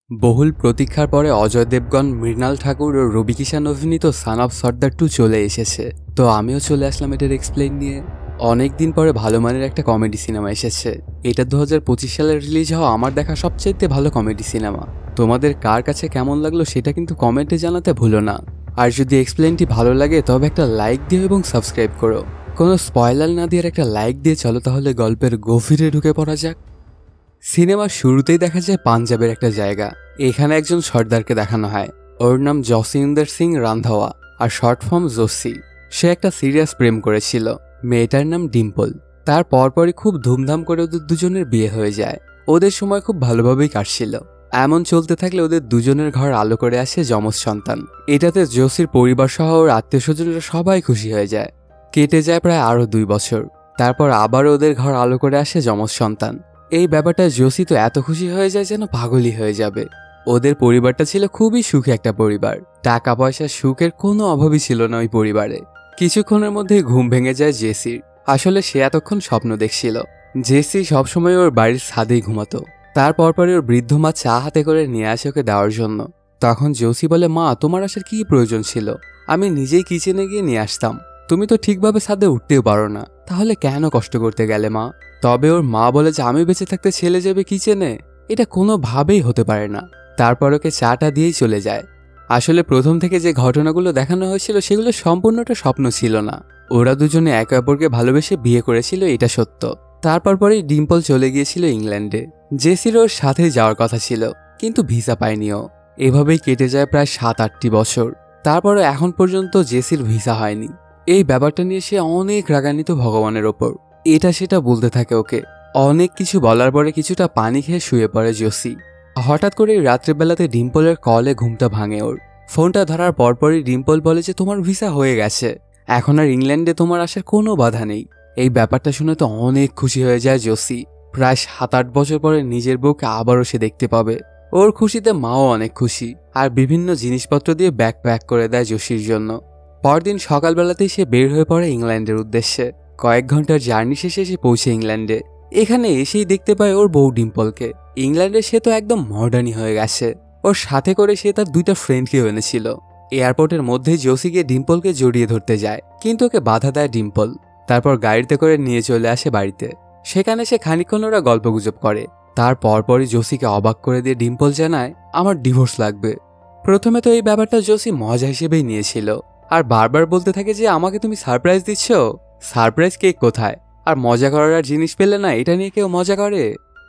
বহুল প্রতীক্ষার পরে অজয় দেবগন, মৃণাল ঠাকুর ও রবি কিষান অভিনীত সান অফ সর্দার 2 চলে এসেছে। তো আমিও চলে আসলাম এটার এক্সপ্লেইন নিয়ে। অনেকদিন পরে ভালো মানের একটা কমেডি সিনেমা এসেছে। এটা 2025 সালে রিলিজ হওয়া আমার দেখা সবচেয়ে ভালো কমেডি সিনেমা। তোমাদের কার কাছে কেমন লাগলো সেটা কিন্তু কমেন্টে জানাতে ভুলো না। আর যদি এক্সপ্লেইনটি ভালো লাগে তবে একটা লাইক দিও এবং সাবস্ক্রাইব করো। কোনো স্পয়লার না দিয়ে একটা লাইক দিয়ে চলো তাহলে গল্পের গভীরে ঢুকে পড়া যাক। সিনেমার শুরুতেই দেখা যায় পাঞ্জাবের একটা জায়গা। এখানে একজন সর্দারকে দেখানো হয়। ওর নাম জসিন্দর সিং রান্ধাওয়া, আর শর্ট ফর্ম জোসি। সে একটা সিরিয়াস প্রেম করেছিল। মেয়েটার নাম ডিম্পল। তার পরপরই খুব ধুমধাম করে ওদের দুজনের বিয়ে হয়ে যায়। ওদের সময় খুব ভালোভাবেই কাটছিল। এমন চলতে থাকলে ওদের দুজনের ঘর আলো করে আসে যমজ সন্তান। এটাতে জোসির পরিবার সহ ওর আত্মীয় স্বজনরা সবাই খুশি হয়ে যায়। কেটে যায় প্রায় আরও 2 বছর। তারপর আবার ওদের ঘর আলো করে আসে যমজ সন্তান। এই ব্যাপারটা জোসি তো এত খুশি হয়ে যায় যেন পাগলই হয়ে যাবে। ওদের পরিবারটা ছিল খুবই সুখী একটা পরিবার। টাকা পয়সার সুখের কোনো অভাবই ছিল না ওই পরিবারে। কিছুক্ষণের মধ্যেই ঘুম ভেঙে যায় জেসির। আসলে সে এতক্ষণ স্বপ্ন দেখছিল। জেসি সবসময় ওর বাড়ির ছাদেই ঘুমাতো। তারপরে ওর বৃদ্ধ মা চা হাতে করে নিয়ে আসে ওকে দেওয়ার জন্য। তখন জোসি বলে, মা তোমার আসার কি প্রয়োজন ছিল? আমি নিজেই কিচেনে গিয়ে নিয়ে আসতাম। তুমি তো ঠিকভাবে ছাদে উঠতেও পারো না, তাহলে কেন কষ্ট করতে গেলে মা? তবে ওর মা বলে যে আমি বেঁচে থাকতে ছেলে যাবে কিচেনে, এটা কোনোভাবেই হতে পারে না। তারপর ওকে চাটা দিয়েই চলে যায়। আসলে প্রথম থেকে যে ঘটনাগুলো দেখানো হয়েছিল সেগুলো সম্পূর্ণটা স্বপ্ন ছিল না। ওরা দুজনে একে অপরকে ভালোবেসে বিয়ে করেছিল, এটা সত্য। তারপরেই ডিম্পল চলে গিয়েছিল ইংল্যান্ডে। জেসির ওর সাথে যাওয়ার কথা ছিল, কিন্তু ভিসা পায়নিও। এভাবেই কেটে যায় প্রায় 7-8টি বছর। তারপরে এখন পর্যন্ত জেসির ভিসা হয়নি। এই ব্যাপারটা নিয়ে সে অনেক রাগান্বিত ভগবানের ওপর। এটা সেটা বলতে থাকে ওকে। অনেক কিছু বলার পরে কিছুটা পানি খেয়ে শুয়ে পড়ে জোসি। হঠাৎ করে রাত্রেবেলাতে ডিম্পলের কলে ঘুমটা ভাঙে ওর। ফোনটা ধরার পরপরই ডিম্পল বলে যে তোমার ভিসা হয়ে গেছে, এখন আর ইংল্যান্ডে তোমার আসার কোনো বাধা নেই। এই ব্যাপারটা শুনে তো অনেক খুশি হয়ে যায় জোসি। প্রায় 7-8 বছর পরে নিজের বউকে আবারও সে দেখতে পাবে। ওর খুশিতে মাও অনেক খুশি, আর বিভিন্ন জিনিসপত্র দিয়ে ব্যাগ প্যাক করে দেয় জোসির জন্য। পরদিন সকালবেলাতেই সে বের হয়ে পড়ে ইংল্যান্ডের উদ্দেশ্যে। কয়েক ঘন্টার জার্নি শেষে সে পৌঁছে ইংল্যান্ডে। এখানে এসেই দেখতে পায় ওর বউ ডিম্পলকে। ইংল্যান্ডে সে তো একদম মডার্নই হয়ে গেছে। ওর সাথে করে সে তার 2টা ফ্রেন্ডকেও এনেছিল। এয়ারপোর্টের মধ্যেই জোসি গিয়ে ডিম্পলকে জড়িয়ে ধরতে যায়, কিন্তু ওকে বাধা দেয় ডিম্পল। তারপর গাড়িতে করে নিয়ে চলে আসে বাড়িতে। সেখানে সে খানিকক্ষণ ওরা গল্পগুজব করে। তার পরপরই জোসিকে অবাক করে দিয়ে ডিম্পল জানায় আমার ডিভোর্স লাগবে। প্রথমে তো এই ব্যাপারটা জোসি মজা হিসেবেই নিয়েছিল, আর বারবার বলতে থাকে যে আমাকে তুমি সারপ্রাইজ দিচ্ছ। সারপ্রাইজ কেক কোথায়? আর মজা করার জিনিস পেলে না এটা নিয়ে কেউ মজা করে?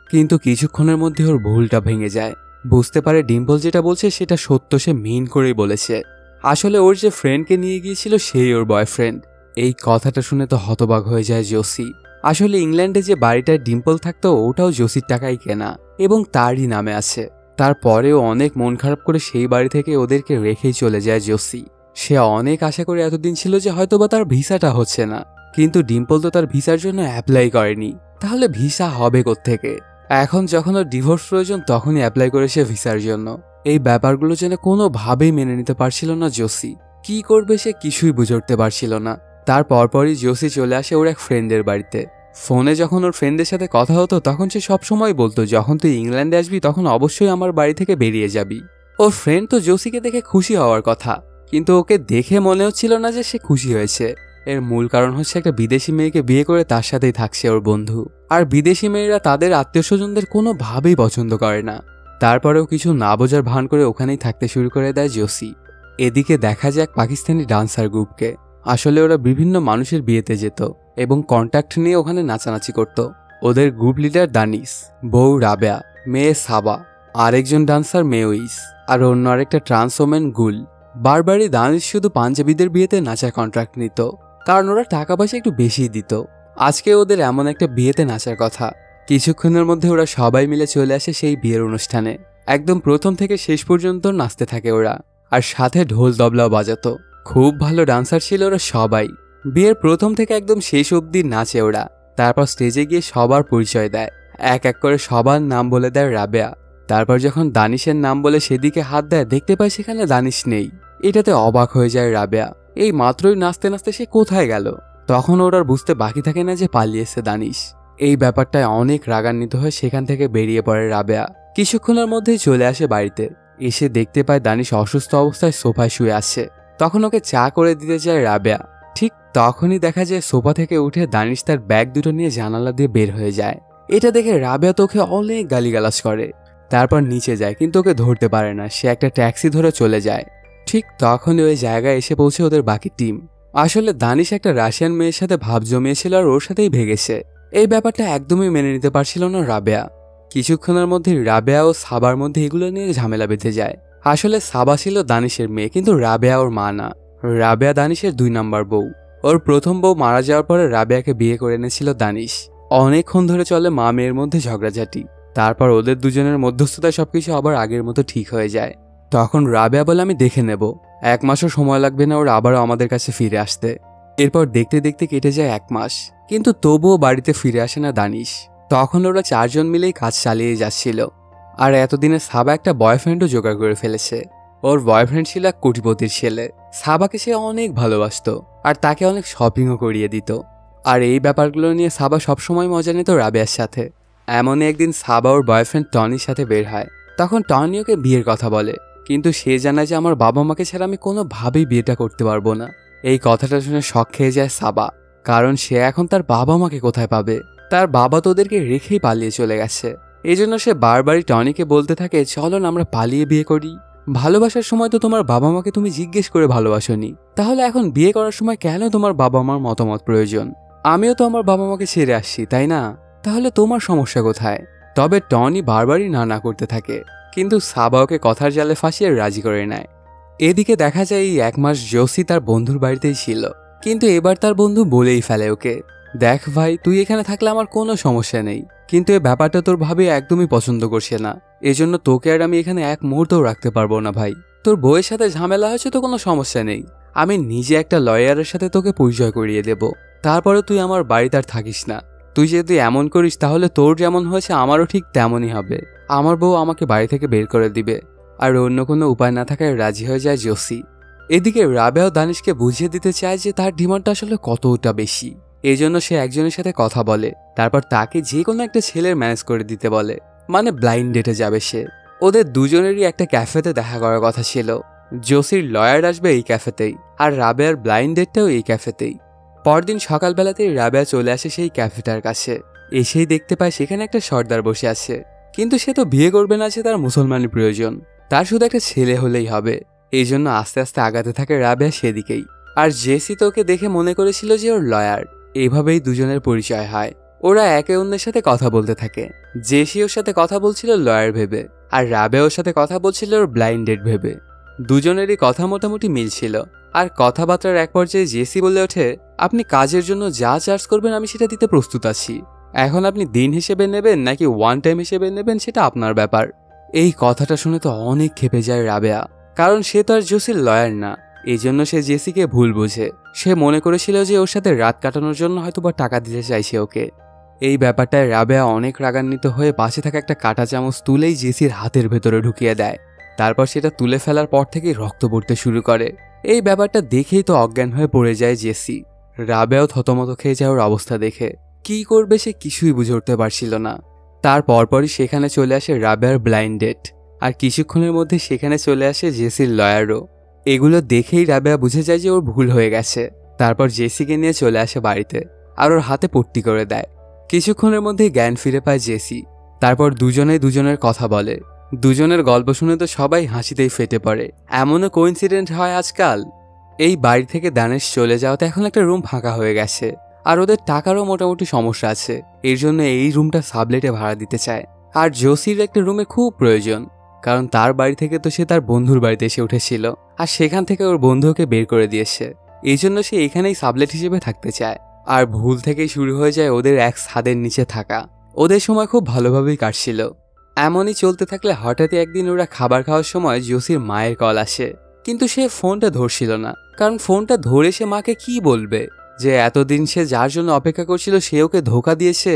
কিন্তু কিছুক্ষণের মধ্যে ওর ভুলটা ভেঙে যায়। বুঝতে পারে ডিম্পল যেটা বলছে সেটা সত্য, সে মিন করেই বলেছে। আসলে ওর যে ফ্রেন্ডকে নিয়ে গিয়েছিল সেই ওর বয়ফ্রেন্ড। এই কথাটা শুনে তো হতবাক হয়ে যায় জোসি। আসলে ইংল্যান্ডে যে বাড়িটায় ডিম্পল থাকতো ওটাও জোসির টাকায় কেনা এবং তারই নামে আছে। তারপরেও অনেক মন খারাপ করে সেই বাড়ি থেকে ওদেরকে রেখেই চলে যায় জোসি। সে অনেক আশা করে এতদিন ছিল যে হয়তোবা তার ভিসাটা হচ্ছে না, কিন্তু ডিম্পল তো তার ভিসার জন্য অ্যাপ্লাই করেনি। তাহলে ভিসা হবে কোত্থেকে? এখন যখন ওর ডিভোর্স প্রয়োজন তখনই অ্যাপ্লাই করেছে ভিসার জন্য। এই ব্যাপারগুলো যেন কোনোভাবেই মেনে নিতে পারছিল না জোসি। কি করবে সে কিছুই বুঝে উঠতে পারছিল না। তার পরপরই জোসি চলে আসে ওর এক ফ্রেন্ডের বাড়িতে। ফোনে যখন ওর ফ্রেন্ডের সাথে কথা হতো তখন সে সবসময় বলতো যখন তুই ইংল্যান্ডে আসবি তখন অবশ্যই আমার বাড়ি থেকে বেরিয়ে যাবি। ওর ফ্রেন্ড তো জোসিকে দেখে খুশি হওয়ার কথা, কিন্তু ওকে দেখে মনে হচ্ছিল না যে সে খুশি হয়েছে। এর মূল কারণ হচ্ছে একটা বিদেশি মেয়েকে বিয়ে করে তার সাথেই থাকছে ওর বন্ধু। আর বিদেশি মেয়েরা তাদের আত্মীয় স্বজনদের কোনোভাবেই পছন্দ করে না। তারপরেও কিছু না বোঝার ভান করে ওখানেই থাকতে শুরু করে দেয় জোসি। এদিকে দেখা যায় এক পাকিস্তানি ডান্সার গ্রুপকে। আসলে ওরা বিভিন্ন মানুষের বিয়েতে যেত এবং কন্ট্যাক্ট নিয়ে ওখানে নাচানাচি করত। ওদের গ্রুপ লিডার দানিশ, বউ রাবেয়া, মেয়ে সাবা, আরেকজন ডান্সার মেউইস, আর অন্য আরেকটা ট্রান্স ওমেন গুল। বারবারই দানিশ শুধু পাঞ্জাবিদের বিয়েতে নাচার কন্ট্রাক্ট নিত, কারণ ওরা টাকা পয়সা একটু বেশি দিত। আজকে ওদের এমন একটা বিয়েতে নাচার কথা। কিছুক্ষণের মধ্যে ওরা সবাই মিলে চলে আসে সেই বিয়ের অনুষ্ঠানে। একদম প্রথম থেকে শেষ পর্যন্ত নাচতে থাকে ওরা, আর সাথে ঢোল তবলাও বাজাতো। খুব ভালো ডান্সার ছিল ওরা সবাই। বিয়ের প্রথম থেকে একদম শেষ অবধি নাচে ওরা। তারপর স্টেজে গিয়ে সবার পরিচয় দেয়। এক এক করে সবার নাম বলে দেয় রাবেয়া। তারপর যখন দানিশের নাম বলে সেদিকে হাত দেয় দেখতে পায় সেখানে দানিশ নেই। এটাতে অবাক হয়ে যায় রাবেয়া। এই মাত্রই নাচতে নাচতে সে কোথায় গেল? তখন ওর আর বুঝতে বাকি থাকে না যে পালিয়েছে দানিশ। এই ব্যাপারটায় অনেক রাগান্বিত হয়ে সেখান থেকে বেরিয়ে পড়ে রাবেয়া। কিছুক্ষণের মধ্যেই চলে আসে বাড়িতে। এসে দেখতে পায় দানিশ অসুস্থ অবস্থায় সোফায় শুয়ে আছে। তখন ওকে চা করে দিতে যায় রাবেয়া। ঠিক তখনই দেখা যায় সোফা থেকে উঠে দানিশ তার ব্যাগ দুটো নিয়ে জানালা দিয়ে বের হয়ে যায়। এটা দেখে রাবেয়া তো ওকে অনেক গালিগালাজ করে। তারপর নিচে যায়, কিন্তু ওকে ধরতে পারে না। সে একটা ট্যাক্সি ধরে চলে যায়। ঠিক তখনই ওই জায়গায় এসে পৌঁছে ওদের বাকি টিম। আসলে দানিশ একটা রাশিয়ান মেয়ের সাথে ভাব জমিয়েছিল আর ওর সাথেই ভেগেছে। এই ব্যাপারটা একদমই মেনে নিতে পারছিল না রাবেয়া। কিছুক্ষণের মধ্যে রাবেয়া ও সাবার মধ্যে এগুলো নিয়ে ঝামেলা বেঁধে যায়। আসলে সাবা ছিল দানিশের মেয়ে, কিন্তু রাবেয়া ওর মা না। রাবেয়া দানিশের 2 নাম্বার বউ। ওর প্রথম বউ মারা যাওয়ার পরে রাবেয়াকে বিয়ে করে এনেছিল দানিশ। অনেকক্ষণ ধরে চলে মা মেয়ের মধ্যে ঝগড়াঝাটি। তারপর ওদের দুজনের মধ্যস্থতায় সবকিছু আবার আগের মতো ঠিক হয়ে যায়। তখন রাবেয়া বলে, আমি দেখে নেব, 1 মাসও সময় লাগবে না ওর আবারও আমাদের কাছে ফিরে আসতে। এরপর দেখতে দেখতে কেটে যায় 1 মাস, কিন্তু তবুও বাড়িতে ফিরে আসে না দানিশ। তখন ওরা 4 জন মিলেই কাজ চালিয়ে যাচ্ছিল। আর এতদিনে সাবা একটা বয়ফ্রেন্ডও জোগাড় করে ফেলেছে। ওর বয়ফ্রেন্ড ছিল এক কোটিপতির ছেলে। সাবাকে সে অনেক ভালোবাসতো আর তাকে অনেক শপিংও করিয়ে দিত। আর এই ব্যাপারগুলো নিয়ে সাবা সবসময় মজা নিত রাবেয়ার সাথে। এমনই একদিন সাবা ওর বয়ফ্রেন্ড টনির সাথে বের হয়। তখন টনি ওকে বিয়ের কথা বলে, কিন্তু সে জানায় যে আমার বাবা মাকে ছাড়া আমি কোনোভাবেই বিয়েটা করতে পারবো না। এই কথাটা শুনে শক খেয়ে যায় সাবা, কারণ সে এখন তার বাবা মাকে কোথায় পাবে। তার বাবা তো ওদেরকে রেখেই পালিয়ে চলে গেছে। এই জন্য সে বারবারই টনিকে বলতে থাকে, চলো না আমরা পালিয়ে বিয়ে করি। ভালোবাসার সময় তো তোমার বাবা মাকে তুমি জিজ্ঞেস করে ভালোবাসোনি, তাহলে এখন বিয়ে করার সময় কেন তোমার বাবা মার মতামত প্রয়োজন? আমিও তো আমার বাবা মাকে ছেড়ে আসছি, তাই না? তাহলে তোমার সমস্যা কোথায়? তবে টনি বারবারই না করতে থাকে, কিন্তু সাবা ওকে কথার জালে ফাঁসিয়ে রাজি করে নেয়। এদিকে দেখা যায় এই 1 মাস জোসি তার বন্ধুর বাড়িতেই ছিল, কিন্তু এবার তার বন্ধু বলেই ফেলে ওকে, দেখ ভাই, তুই এখানে থাকলে আমার কোনো সমস্যা নেই, কিন্তু এই ব্যাপারটা তোর ভাবি একদমই পছন্দ করছে না। এজন্য তোকে আর আমি এখানে 1 মুহূর্তও রাখতে পারবো না ভাই। তোর বউয়ের সাথে ঝামেলা হয়েছে তো কোনো সমস্যা নেই, আমি নিজে একটা লয়ারের সাথে তোকে পরিচয় করিয়ে দেব। তারপরে তুই আমার বাড়িতে আর থাকিস না। তুই যদি এমন করিস তাহলে তোর যেমন হয়েছে আমারও ঠিক তেমনই হবে। আমার বউ আমাকে বাড়ি থেকে বের করে দিবে। আর অন্য কোনো উপায় না থাকায় রাজি হয়ে যায় জোসি। এদিকে রাবেয়া দানিশকে বুঝিয়ে দিতে চায় যে তার ডিমান্ডটা আসলে কতটা বেশি। এই জন্য সে একজনের সাথে কথা বলে, তারপর তাকে যে কোনো একটা ছেলের ম্যানেজ করে দিতে বলে, মানে ব্লাইন্ড ডেটে যাবে সে। ওদের দুজনেরই একটা ক্যাফেতে দেখা করার কথা ছিল। জোসির লয়ার আসবে এই ক্যাফেতেই, আর রাবেয়ার ব্লাইন্ড ডেটটাও এই ক্যাফেতেই। পরদিন সকালবেলাতেই রাবেয়া চলে আসে সেই ক্যাফেটার কাছে। এসেই দেখতে পায় সেখানে একটা সর্দার বসে আছে, কিন্তু সে তো বিয়ে করবে না, যে তার মুসলমানের প্রয়োজন, তার শুধু একটা ছেলে হলেই হবে। এই জন্য আস্তে আস্তে আগাতে থাকে রাবেয়া সেদিকেই। আর জেসি তো ওকে দেখে মনে করেছিল যে ওর লয়ার। এইভাবেই দুজনের পরিচয় হয়। ওরা একে অন্যের সাথে কথা বলতে থাকে। জেসি ওর সাথে কথা বলছিল লয়ার ভেবে, আর রাবেয়া ওর সাথে কথা বলছিল ওর ব্লাইন্ড ডেট ভেবে। দুজনেরই কথা মোটামুটি মিলছিল। আর কথাবার্তার এক পর্যায়ে জেসি বলে ওঠে, আপনি কাজের জন্য যা চার্জ করবেন আমি সেটা দিতে প্রস্তুত আছি। এখন আপনি দিন হিসেবে নেবেন নাকি 1 টাইম হিসেবে নেবেন সেটা আপনার ব্যাপার। এই কথাটা শুনে তো অনেক ক্ষেপে যায় রাবেয়া, কারণ সে তো আর জোসির লয়ার না। এই জন্য সে জেসিকে ভুল বোঝে। সে মনে করেছিল যে ওর সাথে রাত কাটানোর জন্য হয়তোবা টাকা দিতে চাইছে ওকে। এই ব্যাপারটায় রাবেয়া অনেক রাগান্বিত হয়ে পাশে থাকা একটা কাঁটা চামচ তুলেই জেসির হাতের ভেতরে ঢুকিয়ে দেয়। তারপর সেটা তুলে ফেলার পর থেকেই রক্ত পড়তে শুরু করে। এই ব্যাপারটা দেখেই তো অজ্ঞান হয়ে পড়ে যায় জেসি। রাবেয়াও থতমত খেয়ে যায় ওর অবস্থা দেখে। কি করবে সে কিছুই বুঝে উঠতে পারছিল না। তার পরপরই সেখানে চলে আসে রাবেয়ার ব্লাইন্ড ডেট, আর কিছুক্ষণের মধ্যে সেখানে চলে আসে জেসির লয়ারও। এগুলো দেখেই রাবেয়া বুঝে যায় যে ওর ভুল হয়ে গেছে। তারপর জেসিকে নিয়ে চলে আসে বাড়িতে, আর ওর হাতে পট্টি করে দেয়। কিছুক্ষণের মধ্যেই জ্ঞান ফিরে পায় জেসি। তারপর দুজনেই দুজনের কথা বলে। দুজনের গল্প শুনে তো সবাই হাসিতেই ফেটে পড়ে। এমনও কোইন্সিডেন্ট হয় আজকাল। এই বাড়ি থেকে দানেশ চলে যাওয়াতে এখন একটা রুম ফাঁকা হয়ে গেছে, আর ওদের টাকারও মোটামুটি সমস্যা আছে। এর জন্য এই রুমটা সাবলেটে ভাড়া দিতে চায়। আর জোসির একটা রুমে খুব প্রয়োজন, কারণ তার বাড়ি থেকে তো সে তার বন্ধুর বাড়িতে এসে উঠেছিল, আর সেখান থেকে ওর বন্ধুকে বের করে দিয়েছে। এই জন্য সে এখানেই সাবলেট হিসেবে থাকতে চায়। আর ভুল থেকেই শুরু হয়ে যায় ওদের এক ছাদের নিচে থাকা। ওদের সময় খুব ভালোভাবেই কাটছিল। এমনই চলতে থাকলে হঠাৎই একদিন ওরা খাবার খাওয়ার সময় জোসির মায়ের কল আসে, কিন্তু সে ফোনটা ধরছিল না। কারণ ফোনটা ধরে সে মাকে কি বলবে যে এতদিন সে যার জন্য অপেক্ষা করছিল সে ওকে ধোকা দিয়েছে।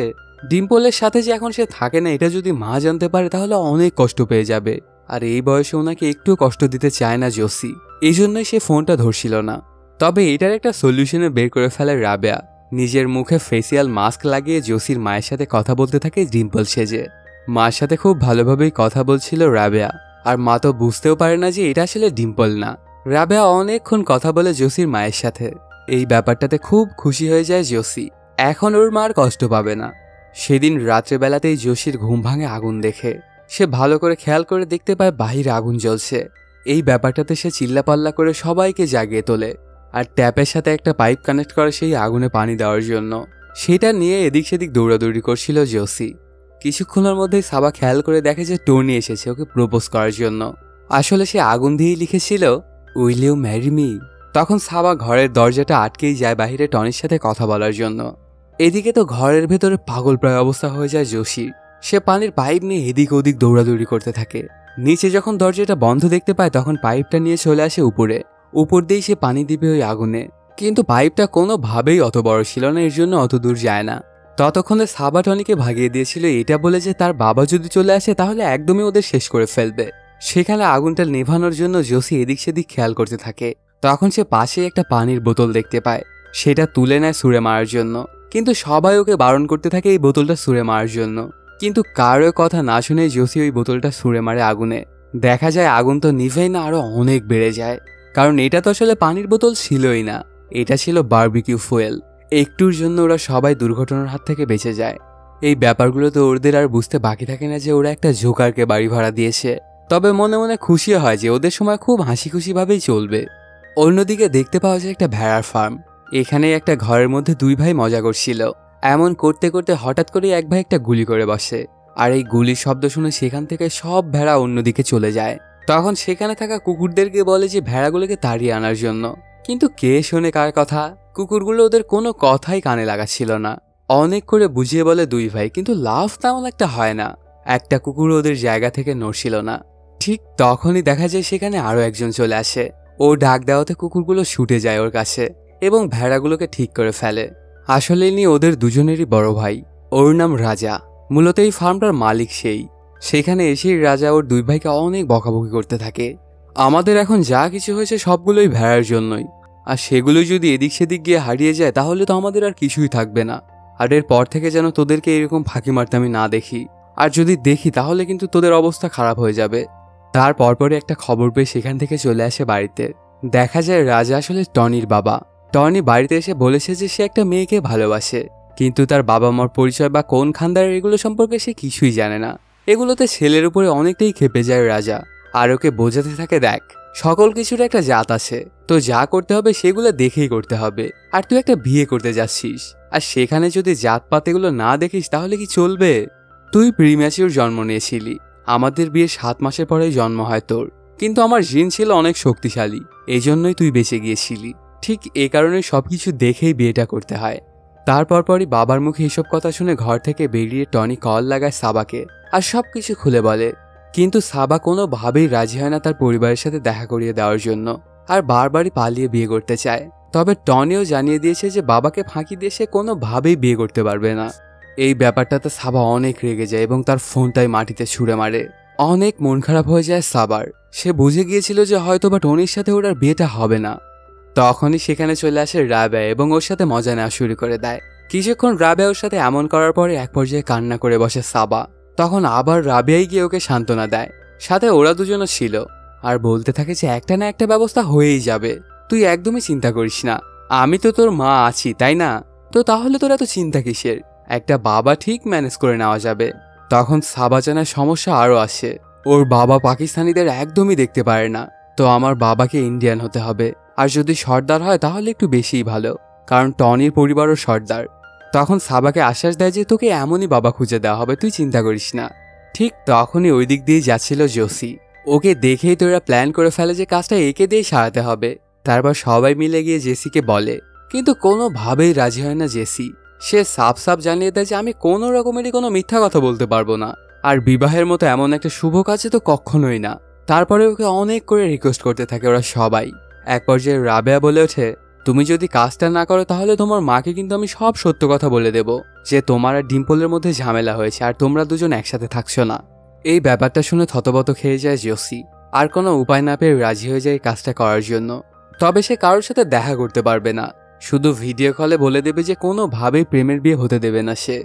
ডিম্পলের সাথে যে এখন সে থাকে না, এটা যদি মা জানতে পারে তাহলে অনেক কষ্ট পেয়ে যাবে। আর এই বয়সে ওনাকে একটু কষ্ট দিতে চায় না জোসি, এই জন্যই সে ফোনটা ধরছিল না। তবে এটার একটা সলিউশনে বের করে ফেলে রাবেয়া। নিজের মুখে ফেসিয়াল মাস্ক লাগিয়ে জোসির মায়ের সাথে কথা বলতে থাকে ডিম্পল সেজে। মার সাথে খুব ভালোভাবেই কথা বলছিল রাবেয়া, আর মা তো বুঝতেও পারে না যে এটা আসলে ডিম্পল না। রাবেয়া অনেকক্ষণ কথা বলে জসির মায়ের সাথে। এই ব্যাপারটাতে খুব খুশি হয়ে যায় জসি, এখন ওর মার কষ্ট পাবে না। সেদিন রাত্রেবেলাতেই জসির ঘুম ভাঙে আগুন দেখে। সে ভালো করে খেয়াল করে দেখতে পায় বাহিরে আগুন জ্বলছে। এই ব্যাপারটাতে সে চিল্লাপাল্লা করে সবাইকে জাগিয়ে তোলে, আর ট্যাপের সাথে একটা পাইপ কানেক্ট করে সেই আগুনে পানি দেওয়ার জন্য। সেটা নিয়ে এদিক সেদিক দৌড়াদৌড়ি করছিল জসি। কিছুক্ষণের মধ্যেই সাবা খেয়াল করে দেখে যে টনি এসেছে ওকে প্রপোজ করার জন্য। আসলে সে আগুন দিয়েই লিখেছিল, উইল ইউ ম্যারি মি। তখন সাবা ঘরের দরজাটা আটকেই যায় বাহিরে টনির সাথে কথা বলার জন্য। এদিকে তো ঘরের ভেতরে পাগল প্রায় অবস্থা হয়ে যায় জসির। সে পানির পাইপ নিয়ে এদিক ওদিক দৌড়াদৌড়ি করতে থাকে। নিচে যখন দরজাটা বন্ধ দেখতে পায় তখন পাইপটা নিয়ে চলে আসে উপরে। উপর দিয়েই সে পানি দিবে ওই আগুনে, কিন্তু পাইপটা কোনোভাবেই অত বড় ছিল না, এর জন্য অত দূর যায় না। ততক্ষণে সাবা টনিকে ভাগিয়ে দিয়েছিল এটা বলে যে তার বাবা যদি চলে আসে তাহলে একদমই ওদের শেষ করে ফেলবে। সেখানে আগুনটা নেভানোর জন্য জসি এদিক সেদিক খেয়াল করতে থাকে। তখন সে পাশে একটা পানির বোতল দেখতে পায়, সেটা তুলে নেয় ছুঁড়ে মারার জন্য। কিন্তু সবাই ওকে বারণ করতে থাকে এই বোতলটা ছুঁড়ে মারার জন্য। কিন্তু কারোর কথা না শুনে জসি ওই বোতলটা ছুঁড়ে মারে আগুনে। দেখা যায় আগুন তো নিভেই না, আরো অনেক বেড়ে যায়, কারণ এটা তো আসলে পানির বোতল ছিলই না, এটা ছিল বারবিকিউ ফুয়েল। একটুর জন্য ওরা সবাই দুর্ঘটনার হাত থেকে বেঁচে যায়। এই ব্যাপারগুলো তো ওদের আর বুঝতে বাকি থাকে না যে ওরা একটা জোকারকে বাড়ি ভাড়া দিয়েছে। তবে মনে মনে খুশি হয় যে ওদের সময় খুব হাসি খুশিভাবেই চলবে। অন্যদিকে দেখতে পাওয়া যায় একটা ভেড়ার ফার্ম। এখানে একটা ঘরের মধ্যে দুই ভাই মজা করছিল। এমন করতে করতে হঠাৎ করে এক ভাই একটা গুলি করে বসে, আর এই গুলির শব্দ শুনে সেখান থেকে সব ভেড়া অন্যদিকে চলে যায়। তখন সেখানে থাকা কুকুরদেরকে বলে যে ভেড়াগুলোকে তাড়িয়ে আনার জন্য, কিন্তু কে শোনে কার কথা? কুকুরগুলো ওদের কোনো কথাই কানে লাগাচ্ছিল না। অনেক করে বুঝিয়ে বলে দুই ভাই, কিন্তু লাভ তেমন একটা হয় না। একটা কুকুর ওদের জায়গা থেকে নড়ছিল না। ঠিক তখনই দেখা যায় সেখানে আরো একজন চলে আসে। ও ডাক দেওয়াতে কুকুরগুলো ছুটে যায় ওর কাছে এবং ভেড়াগুলোকে ঠিক করে ফেলে। আসলে ইনি ওদের দুজনেরই বড় ভাই, ওর নাম রাজা। মূলত এই ফার্মটার মালিক সেই। সেখানে এসেই রাজা ওর দুই ভাইকে অনেক বকাবকি করতে থাকে। আমাদের এখন যা কিছু হয়েছে সবগুলোই ভেড়ার জন্যই, আর সেগুলো যদি এদিক সেদিক গিয়ে হারিয়ে যায় তাহলে তো আমাদের আর কিছুই থাকবে না। আর এরপর থেকে যেন তোদেরকে এরকম ফাঁকি মারতে আমি না দেখি, আর যদি দেখি তাহলে কিন্তু তোদের অবস্থা খারাপ হয়ে যাবে। তার পরপরই একটা খবর পেয়ে সেখান থেকে চলে আসে বাড়িতে। দেখা যায় রাজা আসলে টনির বাবা। টনি বাড়িতে এসে বলেছে যে সে একটা মেয়েকে ভালোবাসে, কিন্তু তার বাবা মার পরিচয় বা কোন খানদারের এগুলো সম্পর্কে সে কিছুই জানে না। এগুলোতে ছেলের উপরে অনেকটাই ক্ষেপে যায় রাজা, আর ওকে বোঝাতে থাকে, দেখ সকল কিছুর একটা জাত আছে, তো যা করতে হবে সেগুলো দেখেই করতে হবে। আর তুই একটা বিয়ে করতে যাচ্ছিস, আর সেখানে যদি জাতপাত এগুলো না দেখিস তাহলে কি চলবে? তুই প্রিম্যাচিউর জন্ম নিয়েছিলি, আমাদের বিয়ে 7 মাসের পরেই জন্ম হয় তোর, কিন্তু আমার জিন ছিল অনেক শক্তিশালী, এই জন্যই তুই বেঁচে গিয়েছিলি। ঠিক এ কারণে সবকিছু দেখেই বিয়েটা করতে হয়। তারপর পরই বাবার মুখে এসব কথা শুনে ঘর থেকে বেরিয়ে টনি কল লাগায় সাবাকে আর সবকিছু খুলে বলে। কিন্তু সাবা কোনোভাবেই রাজি হয় না তার পরিবারের সাথে দেখা করিয়ে দেওয়ার জন্য, আর বারবারই পালিয়ে বিয়ে করতে চায়। তবে টনিও জানিয়ে দিয়েছে যে বাবাকে ফাঁকি দিয়ে সে কোনোভাবেই বিয়ে করতে পারবে না। এই ব্যাপারটাতে সাবা অনেক রেগে যায় এবং তার ফোনটাই মাটিতে ছুঁড়ে মারে। অনেক মন খারাপ হয়ে যায় সাবার। সে বুঝে গিয়েছিল যে হয়তোবা টনির সাথে ওর আর বিয়েটা হবে না। তখনই সেখানে চলে আসে রাবেয়া এবং ওর সাথে মজা নেওয়া শুরু করে দেয়। কিছুক্ষণ রাবেয়া ওর সাথে এমন করার পরে এক পর্যায়ে কান্না করে বসে সাবা। তখন আবার রাবেয়াই গিয়ে ওকে সান্ত্বনা দেয়। সাথে ওরা দুজনও ছিল, আর বলতে থাকে যে একটা না একটা ব্যবস্থা হয়েই যাবে, তুই একদমই চিন্তা করিস না, আমি তো তোর মা আছি তাই না, তো তাহলে তোর এত চিন্তা কিসের, একটা বাবা ঠিক ম্যানেজ করে নেওয়া যাবে। তখন সাবা জানায় সমস্যা আরও আসে, ওর বাবা পাকিস্তানিদের একদমই দেখতে পারে না, তো আমার বাবাকে ইন্ডিয়ান হতে হবে, আর যদি সর্দার হয় তাহলে একটু বেশিই ভালো, কারণ টনির পরিবারও সর্দার। তখন সাবাকে আশ্বাস দেয় যে তোকে এমনই বাবা খুঁজে দেওয়া হবে, তুই চিন্তা করিস না। ঠিক তখনই ওই দিক দিয়ে যাচ্ছিল জসি। ওকে দেখেই তোরা প্ল্যান করে ফেলে যে কাজটা একে দিয়েই সারাতে হবে। তারপর সবাই মিলে গিয়ে জেসিকে বলে, কিন্তু কোনোভাবেই রাজি হয় না জেসি। সে সাফ সাফ জানিয়ে দেয় যে আমি কোনো রকমেরই কোনো মিথ্যা কথা বলতে পারবো না, আর বিবাহের মতো এমন একটা শুভ কাজে তো কখনোই না। তারপরে ওকে অনেক করে রিকোয়েস্ট করতে থাকে ওরা সবাই। এক পর্যায়ে রাবেয়া বলে ওঠে, তুমি যদি কাজটা না করো তাহলে তোমার মাকে কিন্তু আমি সব সত্য কথা বলে দেব যে তোমার আর ডিম্পলের মধ্যে ঝামেলা হয়েছে আর তোমরা দুজন একসাথে থাকছো না। এই ব্যাপারটা শুনে থতবত খেয়ে যায় জসি, আর কোনো উপায় না পেয়ে রাজি হয়ে যায় কাজটা করার জন্য। তবে সে কারোর সাথে দেখা করতে পারবে না, শুধু ভিডিও কলে বলে দেবে যে কোনোভাবেই প্রেমের বিয়ে হতে দেবে না সে।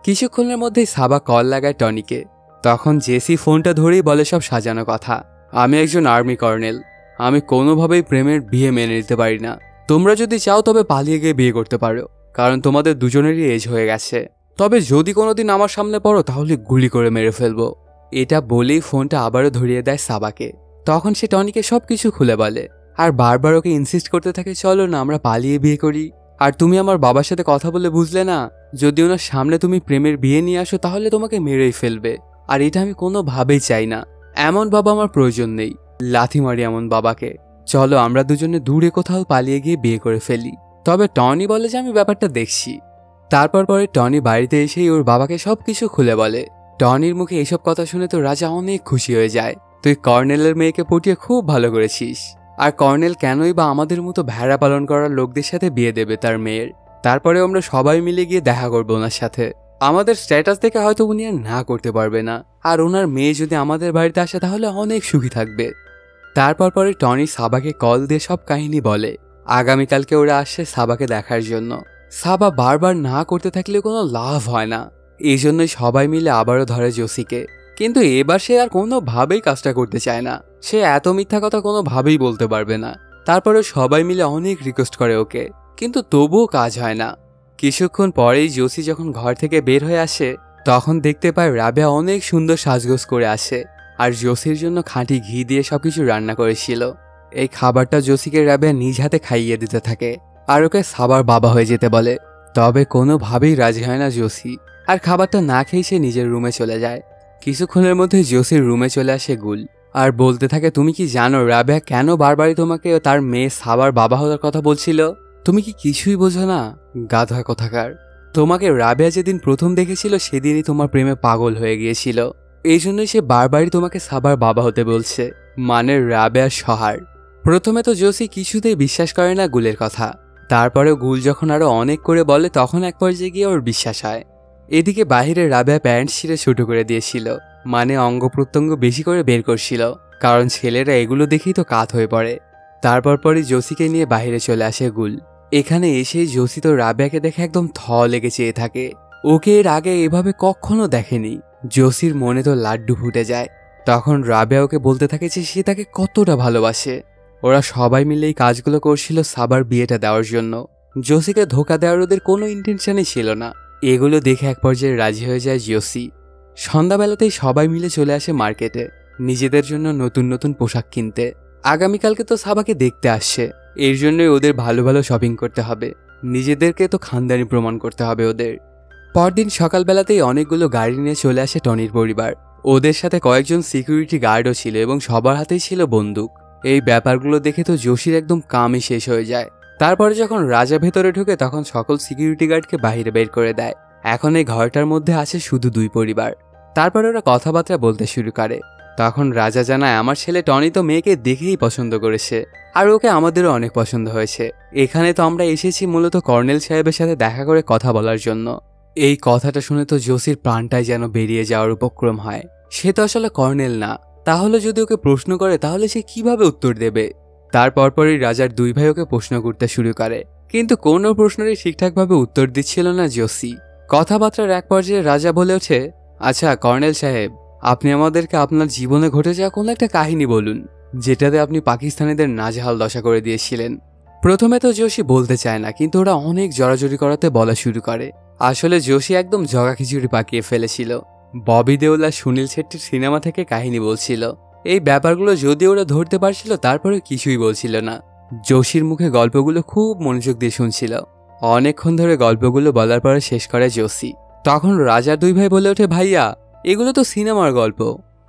কিছুক্ষণের মধ্যেই সাবা কল লাগায় টনিকে। তখন জেসি ফোনটা ধরেই বলে সব সাজানো কথা। আমি একজন আর্মি কর্নেল, আমি কোনোভাবেই প্রেমের বিয়ে মেনে নিতে পারি না। তোমরা যদি চাও তবে পালিয়ে গিয়ে বিয়ে করতে পারো, কারণ তোমাদের দুজনেরই এজ হয়ে গেছে। তবে যদি কোনোদিন আমার সামনে পড়ো তাহলে গুলি করে মেরে ফেলবো। এটা বলেই ফোনটা আবারও ধরিয়ে দেয় সাবাকে। তখন সে টনিকে সবকিছু খুলে বলে আর বারবার ওকে ইনসিস্ট করতে থাকে, চলো না আমরা পালিয়ে বিয়ে করি। আর তুমি আমার বাবার সাথে কথা বলে বুঝলে না, যদি ওনার সামনে তুমি প্রেমের বিয়ে নিয়ে আসো তাহলে তোমাকে মেরেই ফেলবে। আর এটা আমি কোনোভাবেই চাই না। এমন বাবা আমার প্রয়োজন নেই, লাথি মারি এমন বাবাকে। চলো আমরা দুজনে দূরে কোথাও পালিয়ে গিয়ে বিয়ে করে ফেলি। তবে টনি বলে যে আমি ব্যাপারটা দেখছি। তারপর পরে টনি বাড়িতে এসেই ওর বাবাকে সবকিছু খুলে বলে। টনির মুখে এইসব কথা শুনে তো রাজা অনেক খুশি হয়ে যায়। তুই কর্নেলের মেয়েকে পটিয়ে খুব ভালো করেছিস। আর কর্নেল কেনই বা আমাদের মতো ভেড়া পালন করার লোকদের সাথে বিয়ে দেবে তার মেয়ের? তারপরে আমরা সবাই মিলে গিয়ে দেখা করবো ওনার সাথে। আমাদের স্ট্যাটাস দেখে হয়তো উনি আর না করতে পারবে না। আর ওনার মেয়ে যদি আমাদের বাড়িতে আসে তাহলে অনেক সুখী থাকবে। তারপর পরে টনি সাবাকে কল দিয়ে সব কাহিনী বলে। আগামীকালকে ওরা আসছে সাবাকে দেখার জন্য। সাবা বারবার না করতে থাকলে কোনো লাভ হয় না। এই জন্যই সবাই মিলে আবারও ধরে জোসিকে। কিন্তু এবার সে আর কোনোভাবেই কাজটা করতে চায় না। সে এত মিথ্যা কথা কোনোভাবেই বলতে পারবে না। তারপরে সবাই মিলে অনেক রিকোয়েস্ট করে ওকে, কিন্তু তবুও কাজ হয় না। কিছুক্ষণ পরেই জোসি যখন ঘর থেকে বের হয়ে আসে তখন দেখতে পায় রাবেয়া অনেক সুন্দর সাজগোজ করে আসে আর জোসির জন্য খাঁটি ঘি দিয়ে সবকিছু রান্না করেছিল। এই খাবারটা জোসিকে রাবেয়া নিজ হাতে খাইয়ে দিতে থাকে আর ওকে সাবার বাবা হয়ে যেতে বলে। তবে কোনোভাবেই রাজি হয় না জোসি, আর খাবারটা না খেয়ে সে নিজের রুমে চলে যায়। কিছুক্ষণের মধ্যে জোসির রুমে চলে আসে গুল আর বলতে থাকে, তুমি কি জানো রাবেয়া কেন বারবারই তোমাকে তার মেয়ে সাবার বাবা হওয়ার কথা বলছিল? তুমি কি কিছুই বোঝো না, গাধা কোথাকার? তোমাকে রাবেয়া যেদিন প্রথম দেখেছিল সেদিনই তোমার প্রেমে পাগল হয়ে গিয়েছিল। এই জন্যই সে বারবারই তোমাকে সাবার বাবা হতে বলছে, মানে রাবেয়ার সহার। প্রথমে তো জোসি কিছুতেই বিশ্বাস করে না গুলের কথা। তারপরেও গুল যখন আরো অনেক করে বলে তখন এক পর্যায়ে গিয়ে ওর বিশ্বাস হয়। এদিকে বাহিরে রাবেয়া প্যান্ট ছিঁড়ে ছোট করে দিয়েছিল, মানে অঙ্গ প্রত্যঙ্গ বেশি করে বের করছিল, কারণ ছেলেরা এগুলো দেখেই তো কাত হয়ে পড়ে। তারপর পরই জোসিকে নিয়ে বাহিরে চলে আসে গুল। এখানে এসেই জোসি তো রাবেয়াকে দেখে একদম থ লেগে চেয়ে থাকে। ওকে এর আগে এভাবে কখনো দেখেনি। জোসির মনে তো লাড্ডু ফুটে যায়। তখন রাবেয়া ওকে বলতে থাকে যে সে তাকে কতটা ভালোবাসে। ওরা সবাই মিলে এই কাজগুলো করছিল সাবার বিয়েটা দেওয়ার জন্য। জোসিকে ধোকা দেওয়ার ওদের কোনো ইন্টেনশনই ছিল না। এগুলো দেখে এক পর্যায়ে রাজি হয়ে যায় জোসি। সন্ধ্যাবেলাতেই সবাই মিলে চলে আসে মার্কেটে নিজেদের জন্য নতুন নতুন পোশাক কিনতে। আগামীকালকে তো সাবাকে দেখতে আসছে, এর জন্যই ওদের ভালো ভালো শপিং করতে হবে। নিজেদেরকে তো খানদানি প্রমাণ করতে হবে ওদের। পরদিন সকালবেলাতেই অনেকগুলো গাড়ি নিয়ে চলে আসে টনির পরিবার। ওদের সাথে কয়েকজন সিকিউরিটি গার্ডও ছিল এবং সবার হাতেই ছিল বন্দুক। এই ব্যাপারগুলো দেখে তো জোশির একদম কামই শেষ হয়ে যায়। তারপরে যখন রাজা ভেতরে ঢুকে তখন সকল সিকিউরিটি গার্ডকে বাইরে বের করে দেয়। এখন এই ঘরটার মধ্যে আছে শুধু দুই পরিবার। তারপরে ওরা কথাবার্তা বলতে শুরু করে। তখন রাজা জানায়, আমার ছেলে টনি তো মেয়েকে দেখেই পছন্দ করেছে আর ওকে আমাদেরও অনেক পছন্দ হয়েছে। এখানে তো আমরা এসেছি মূলত কর্নেল সাহেবের সাথে দেখা করে কথা বলার জন্য। এই কথাটা শুনে তো জোসির প্রাণটাই যেন বেরিয়ে যাওয়ার উপক্রম হয়। সে তো আসলে কর্নেল না, তাহলে যদি ওকে প্রশ্ন করে তাহলে সে কিভাবে উত্তর দেবে? তারপর পরই রাজার দুই ভাই ওকে প্রশ্ন করতে শুরু করে, কিন্তু কোনো প্রশ্নেরই ঠিকঠাকভাবে উত্তর দিচ্ছিল না জোসি। কথাবার্তার এক পর্যায়ে রাজা বলে ওঠে, আচ্ছা কর্নেল সাহেব, আপনি আমাদেরকে আপনার জীবনে ঘটে যাওয়া কোনো একটা কাহিনী বলুন যেটাতে আপনি পাকিস্তানিদের নাজেহাল দশা করে দিয়েছিলেন। প্রথমে তো জোশী বলতে চায় না, কিন্তু ওরা অনেক জড়াজড়ি করাতে বলা শুরু করে। আসলে জোশী একদম জগা খিচুড়ি পাকিয়ে ফেলেছিল। ববি দেওল আর সুনীল শেট্টির সিনেমা থেকে কাহিনী বলছিল। এই ব্যাপারগুলো যদি ওরা ধরতে পারছিল তারপরে কিছুই বলছিল না। জোশীর মুখে গল্পগুলো খুব মনোযোগ দিয়ে শুনছিল। অনেকক্ষণ ধরে গল্পগুলো বলার পরে শেষ করে জোশী। তখন রাজার দুই ভাই বলে ওঠে, ভাইয়া এগুলো তো সিনেমার গল্প,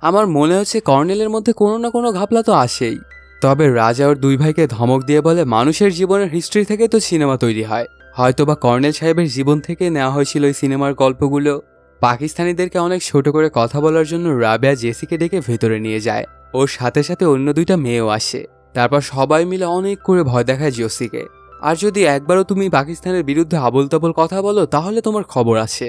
আমার মনে হচ্ছে কর্নেলের মধ্যে কোনো না কোনো ঘাপলা তো আসেই। তবে রাজা ওর দুই ভাইকে ধমক দিয়ে বলে, মানুষের জীবনের হিস্ট্রি থেকে তো সিনেমা তৈরি হয়, হয়তোবা কর্নেল সাহেবের জীবন থেকে নেওয়া হয়েছিল এই সিনেমার গল্পগুলো। পাকিস্তানিদেরকে অনেক ছোট করে কথা বলার জন্য রাবেয়া জেসিকে ডেকে ভেতরে নিয়ে যায়। ওর সাথে সাথে অন্য দুইটা মেয়েও আসে। তারপর সবাই মিলে অনেক করে ভয় দেখায় জেসিকে। আর যদি একবারও তুমি পাকিস্তানের বিরুদ্ধে আবোল তাবোল কথা বলো তাহলে তোমার খবর আছে।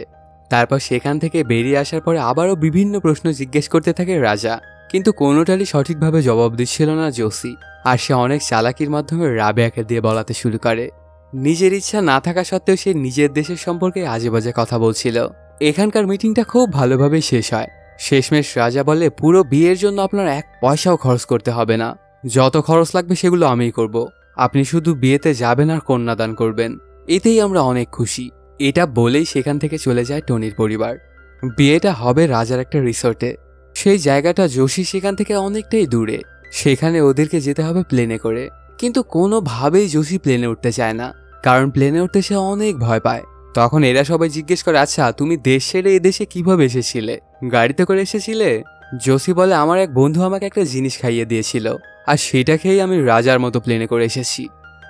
তারপর সেখান থেকে বেরিয়ে আসার পরে আবারও বিভিন্ন প্রশ্ন জিজ্ঞেস করতে থাকে রাজা, কিন্তু কোনোটারই সঠিকভাবে জবাব দিচ্ছিল না জোসি। আর সে অনেক চালাকির মাধ্যমে রাবেয়াকে দিয়ে বলাতে শুরু করে। নিজের ইচ্ছা না থাকা সত্ত্বেও সে নিজের দেশের সম্পর্কে আজেবাজে কথা বলছিল। এখানকার মিটিংটা খুব ভালোভাবেই শেষ হয়। শেষমেশ রাজা বলে, পুরো বিয়ের জন্য আপনার 1 পয়সাও খরচ করতে হবে না, যত খরচ লাগবে সেগুলো আমিই করব। আপনি শুধু বিয়েতে যাবেন আর কন্যাদান করবেন, এতেই আমরা অনেক খুশি। এটা বলেই সেখান থেকে চলে যায় টনির পরিবার। বিয়েটা হবে রাজার একটা রিসর্টে। সেই জায়গাটা যোশী সেখান থেকে অনেকটাই দূরে, সেখানে ওদেরকে যেতে হবে প্লেনে করে। কিন্তু কোনোভাবেই যোশী প্লেনে উঠতে চায় না, কারণ প্লেনে উঠতে সে অনেক ভয় পায়। তখন এরা সবাই জিজ্ঞেস করে, আচ্ছা তুমি দেশ ছেড়ে এদেশে কিভাবে এসেছিলে, গাড়িতে করে এসেছিলে? যোশী বলে, আমার এক বন্ধু আমাকে একটা জিনিস খাইয়ে দিয়েছিল, আর সেটা খেয়েই আমি রাজার মতো প্লেনে করে এসেছি।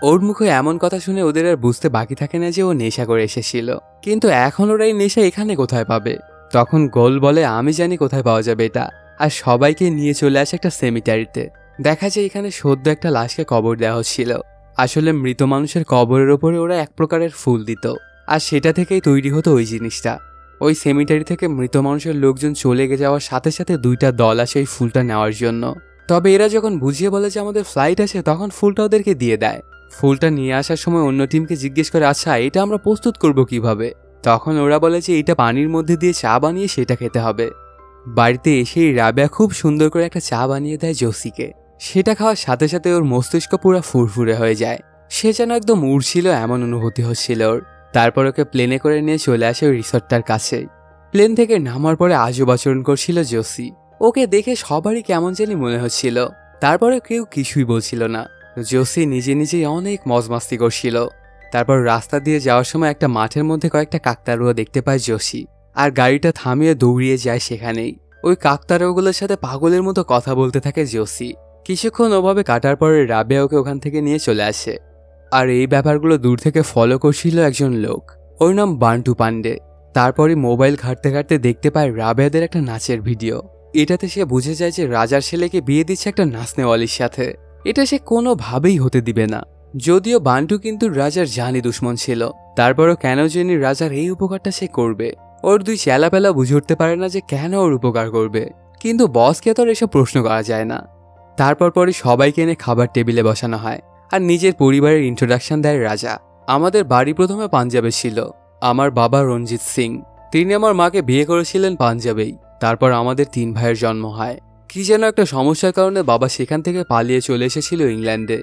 ওর মুখে এমন কথা শুনে ওদের আর বুঝতে বাকি থাকে না যে ও নেশা করে এসেছিল। কিন্তু এখন ওরা এই নেশা এখানে কোথায় পাবে? তখন গোল বলে, আমি জানি কোথায় পাওয়া যাবে এটা, আর সবাইকে নিয়ে চলে আসে একটা সেমিটারিতে। দেখা যায় এখানে সদ্য একটা লাশকে কবর দেওয়া হচ্ছিল। আসলে মৃত মানুষের কবরের ওপরে ওরা এক প্রকারের ফুল দিত, আর সেটা থেকেই তৈরি হতো ওই জিনিসটা। ওই সেমিটারি থেকে মৃত মানুষের লোকজন চলে যাওয়ার সাথে সাথে 2টা দল আসে এই ফুলটা নেওয়ার জন্য। তবে এরা যখন বুঝিয়ে বলে যে আমাদের ফ্লাইট আছে, তখন ফুলটা ওদেরকে দিয়ে দেয়। ফুলটা নিয়ে আসার সময় অন্য টিমকে জিজ্ঞেস করে, আচ্ছা এটা আমরা প্রস্তুত করব কিভাবে? তখন ওরা বলে যে এটা পানির মধ্যে দিয়ে চা বানিয়ে সেটা খেতে হবে। বাড়িতে এসেই রাবেয়া খুব সুন্দর করে একটা চা বানিয়ে দেয় যোশীকে। সেটা খাওয়ার সাথে সাথে ওর মস্তিষ্ক পুরো ফুরফুরে হয়ে যায়, সে যেন একদম উড়ছিল এমন অনুভূতি হচ্ছিল ওর। তারপর ওকে প্লেনে করে নিয়ে চলে আসে ওই রিসর্টটার কাছে। প্লেন থেকে নামার পরে আজব আচরণ করছিল যোশী। ওকে দেখে সবারই কেমন জানি মনে হচ্ছিল, তারপরে কেউ কিছুই বলছিল না। যোশী নিজে নিজেই অনেক মজমাস্তি করছিল। তারপর রাস্তা দিয়ে যাওয়ার সময় একটা মাঠের মধ্যে কয়েকটা কাকতাড়ুয়া দেখতে পায় যোশী, আর গাড়িটা থামিয়ে দৌড়িয়ে যায় সেখানেই। ওই কাকতাড়ুয়াগুলোর সাথে পাগলের মতো কথা বলতে থাকে যোশী। কিছুক্ষণ ওভাবে কাটার পরে রাবেয়া ওকে ওখান থেকে নিয়ে চলে আসে। আর এই ব্যাপারগুলো দূর থেকে ফলো করছিল একজন লোক, ওর নাম বান্টু পান্ডে। তারপরে মোবাইল ঘাঁটতে ঘাঁটতে দেখতে পায় রাবেয়াদের একটা নাচের ভিডিও। এটাতে সে বুঝে যায় যে রাজার ছেলেকে বিয়ে দিচ্ছে একটা নাচনেওয়ালির সাথে। এটা সে কোনোভাবেই হতে দিবে না। যদিও বান্টু কিন্তু রাজার জানি দুশ্মন ছিল, তারপরও কেন জানি রাজার এই উপকারটা সে করবে। ওর 2 চেলাপেলা বুঝে উঠতে পারে না যে কেন ওর উপকার করবে, কিন্তু বসকে তো আর এসব প্রশ্ন করা যায় না। তারপর পরে সবাইকে এনে খাবার টেবিলে বসানো হয়, আর নিজের পরিবারের ইন্ট্রোডাকশন দেয় রাজা। আমাদের বাড়ি প্রথমে পাঞ্জাবে ছিল। আমার বাবা রঞ্জিত সিং, তিনি আমার মাকে বিয়ে করেছিলেন পাঞ্জাবেই। তারপর আমাদের 3 ভাইয়ের জন্ম হয়। কি যেন একটা সমস্যার কারণে বাবা সেখান থেকে পালিয়ে চলে এসেছিল ইংল্যান্ডে।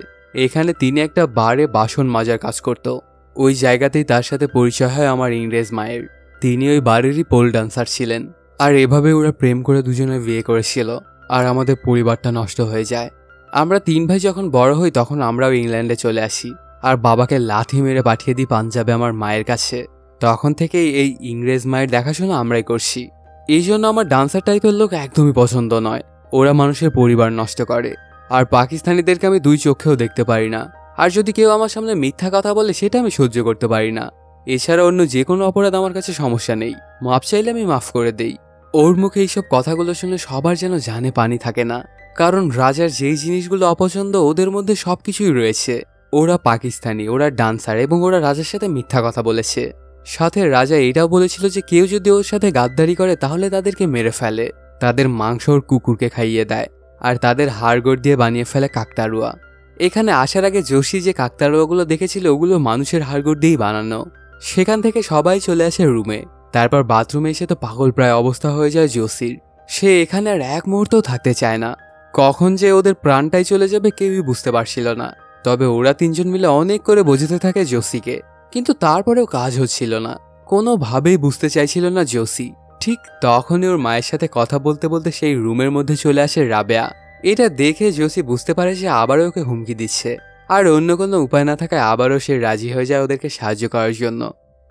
এখানে তিনি একটা বারে বাসন মাজার কাজ করত। ওই জায়গাতেই তার সাথে পরিচয় হয় আমার ইংরেজ মায়ের। তিনি ওই বাড়িরই পোল ডান্সার ছিলেন। আর এভাবে ওরা প্রেম করে দুজনে বিয়ে করেছিল, আর আমাদের পরিবারটা নষ্ট হয়ে যায়। আমরা 3 ভাই যখন বড় হই তখন আমরাও ইংল্যান্ডে চলে আসি, আর বাবাকে লাথি মেরে পাঠিয়ে দিই পাঞ্জাবে আমার মায়ের কাছে। তখন থেকেই এই ইংরেজ মায়ের দেখাশোনা আমরাই করছি। এই জন্য আমার ডান্সার টাইপের লোক একদমই পছন্দ নয়। ওরা মানুষের পরিবার নষ্ট করে। আর পাকিস্তানিদেরকে আমি 2 চোখেও দেখতে পারি না। আর যদি কেউ আমার সামনে মিথ্যা কথা বলে সেটা আমি সহ্য করতে পারি না। এছাড়া অন্য যে কোনো অপরাধ আমার কাছে সমস্যা নেই, মাপ চাইলে আমি মাফ করে দেই। ওর মুখে এইসব কথাগুলো শুনে সবার যেন জানে পানি থাকে না, কারণ রাজার যেই জিনিসগুলো অপছন্দ ওদের মধ্যে সবকিছুই রয়েছে। ওরা পাকিস্তানি, ওরা ডান্সার, এবং ওরা রাজার সাথে মিথ্যা কথা বলেছে। সাথে রাজা এটাও বলেছিল যে কেউ যদি ওর সাথে গাদ্দারি করে তাহলে তাদেরকে মেরে ফেলে, তাদের মাংস ওর কুকুরকে খাইয়ে দেয়, আর তাদের হাড়গোড় দিয়ে বানিয়ে ফেলে কাকতাড়ুয়া। এখানে আসার আগে যোশী যে কাকতাড়ুয়াগুলো দেখেছিল ওগুলো মানুষের হাড়গোড় দিয়েই বানানো। সেখান থেকে সবাই চলে আসে রুমে। তারপর বাথরুমে এসে তো পাগল প্রায় অবস্থা হয়ে যায় যোশীর। সে এখানে আর 1 মুহূর্তও থাকতে চায় না। কখন যে ওদের প্রাণটাই চলে যাবে কেউই বুঝতে পারছিল না। তবে ওরা 3 জন মিলে অনেক করে বোঝাতে থাকে যোশীকে, কিন্তু তারপরেও কাজ হচ্ছিল না। কোনোভাবেই বুঝতে চাইছিল না যোশী। ঠিক তখনই ওর মায়ের সাথে কথা বলতে বলতে সেই রুমের মধ্যে চলে আসে রাবেয়া। এটা দেখে যোশী বুঝতে পারে যে আবারও ওকে হুমকি দিচ্ছে, আর অন্য কোনো উপায় না থাকায় আবারও সে রাজি হয়ে যায় ওদেরকে সাহায্য করার জন্য।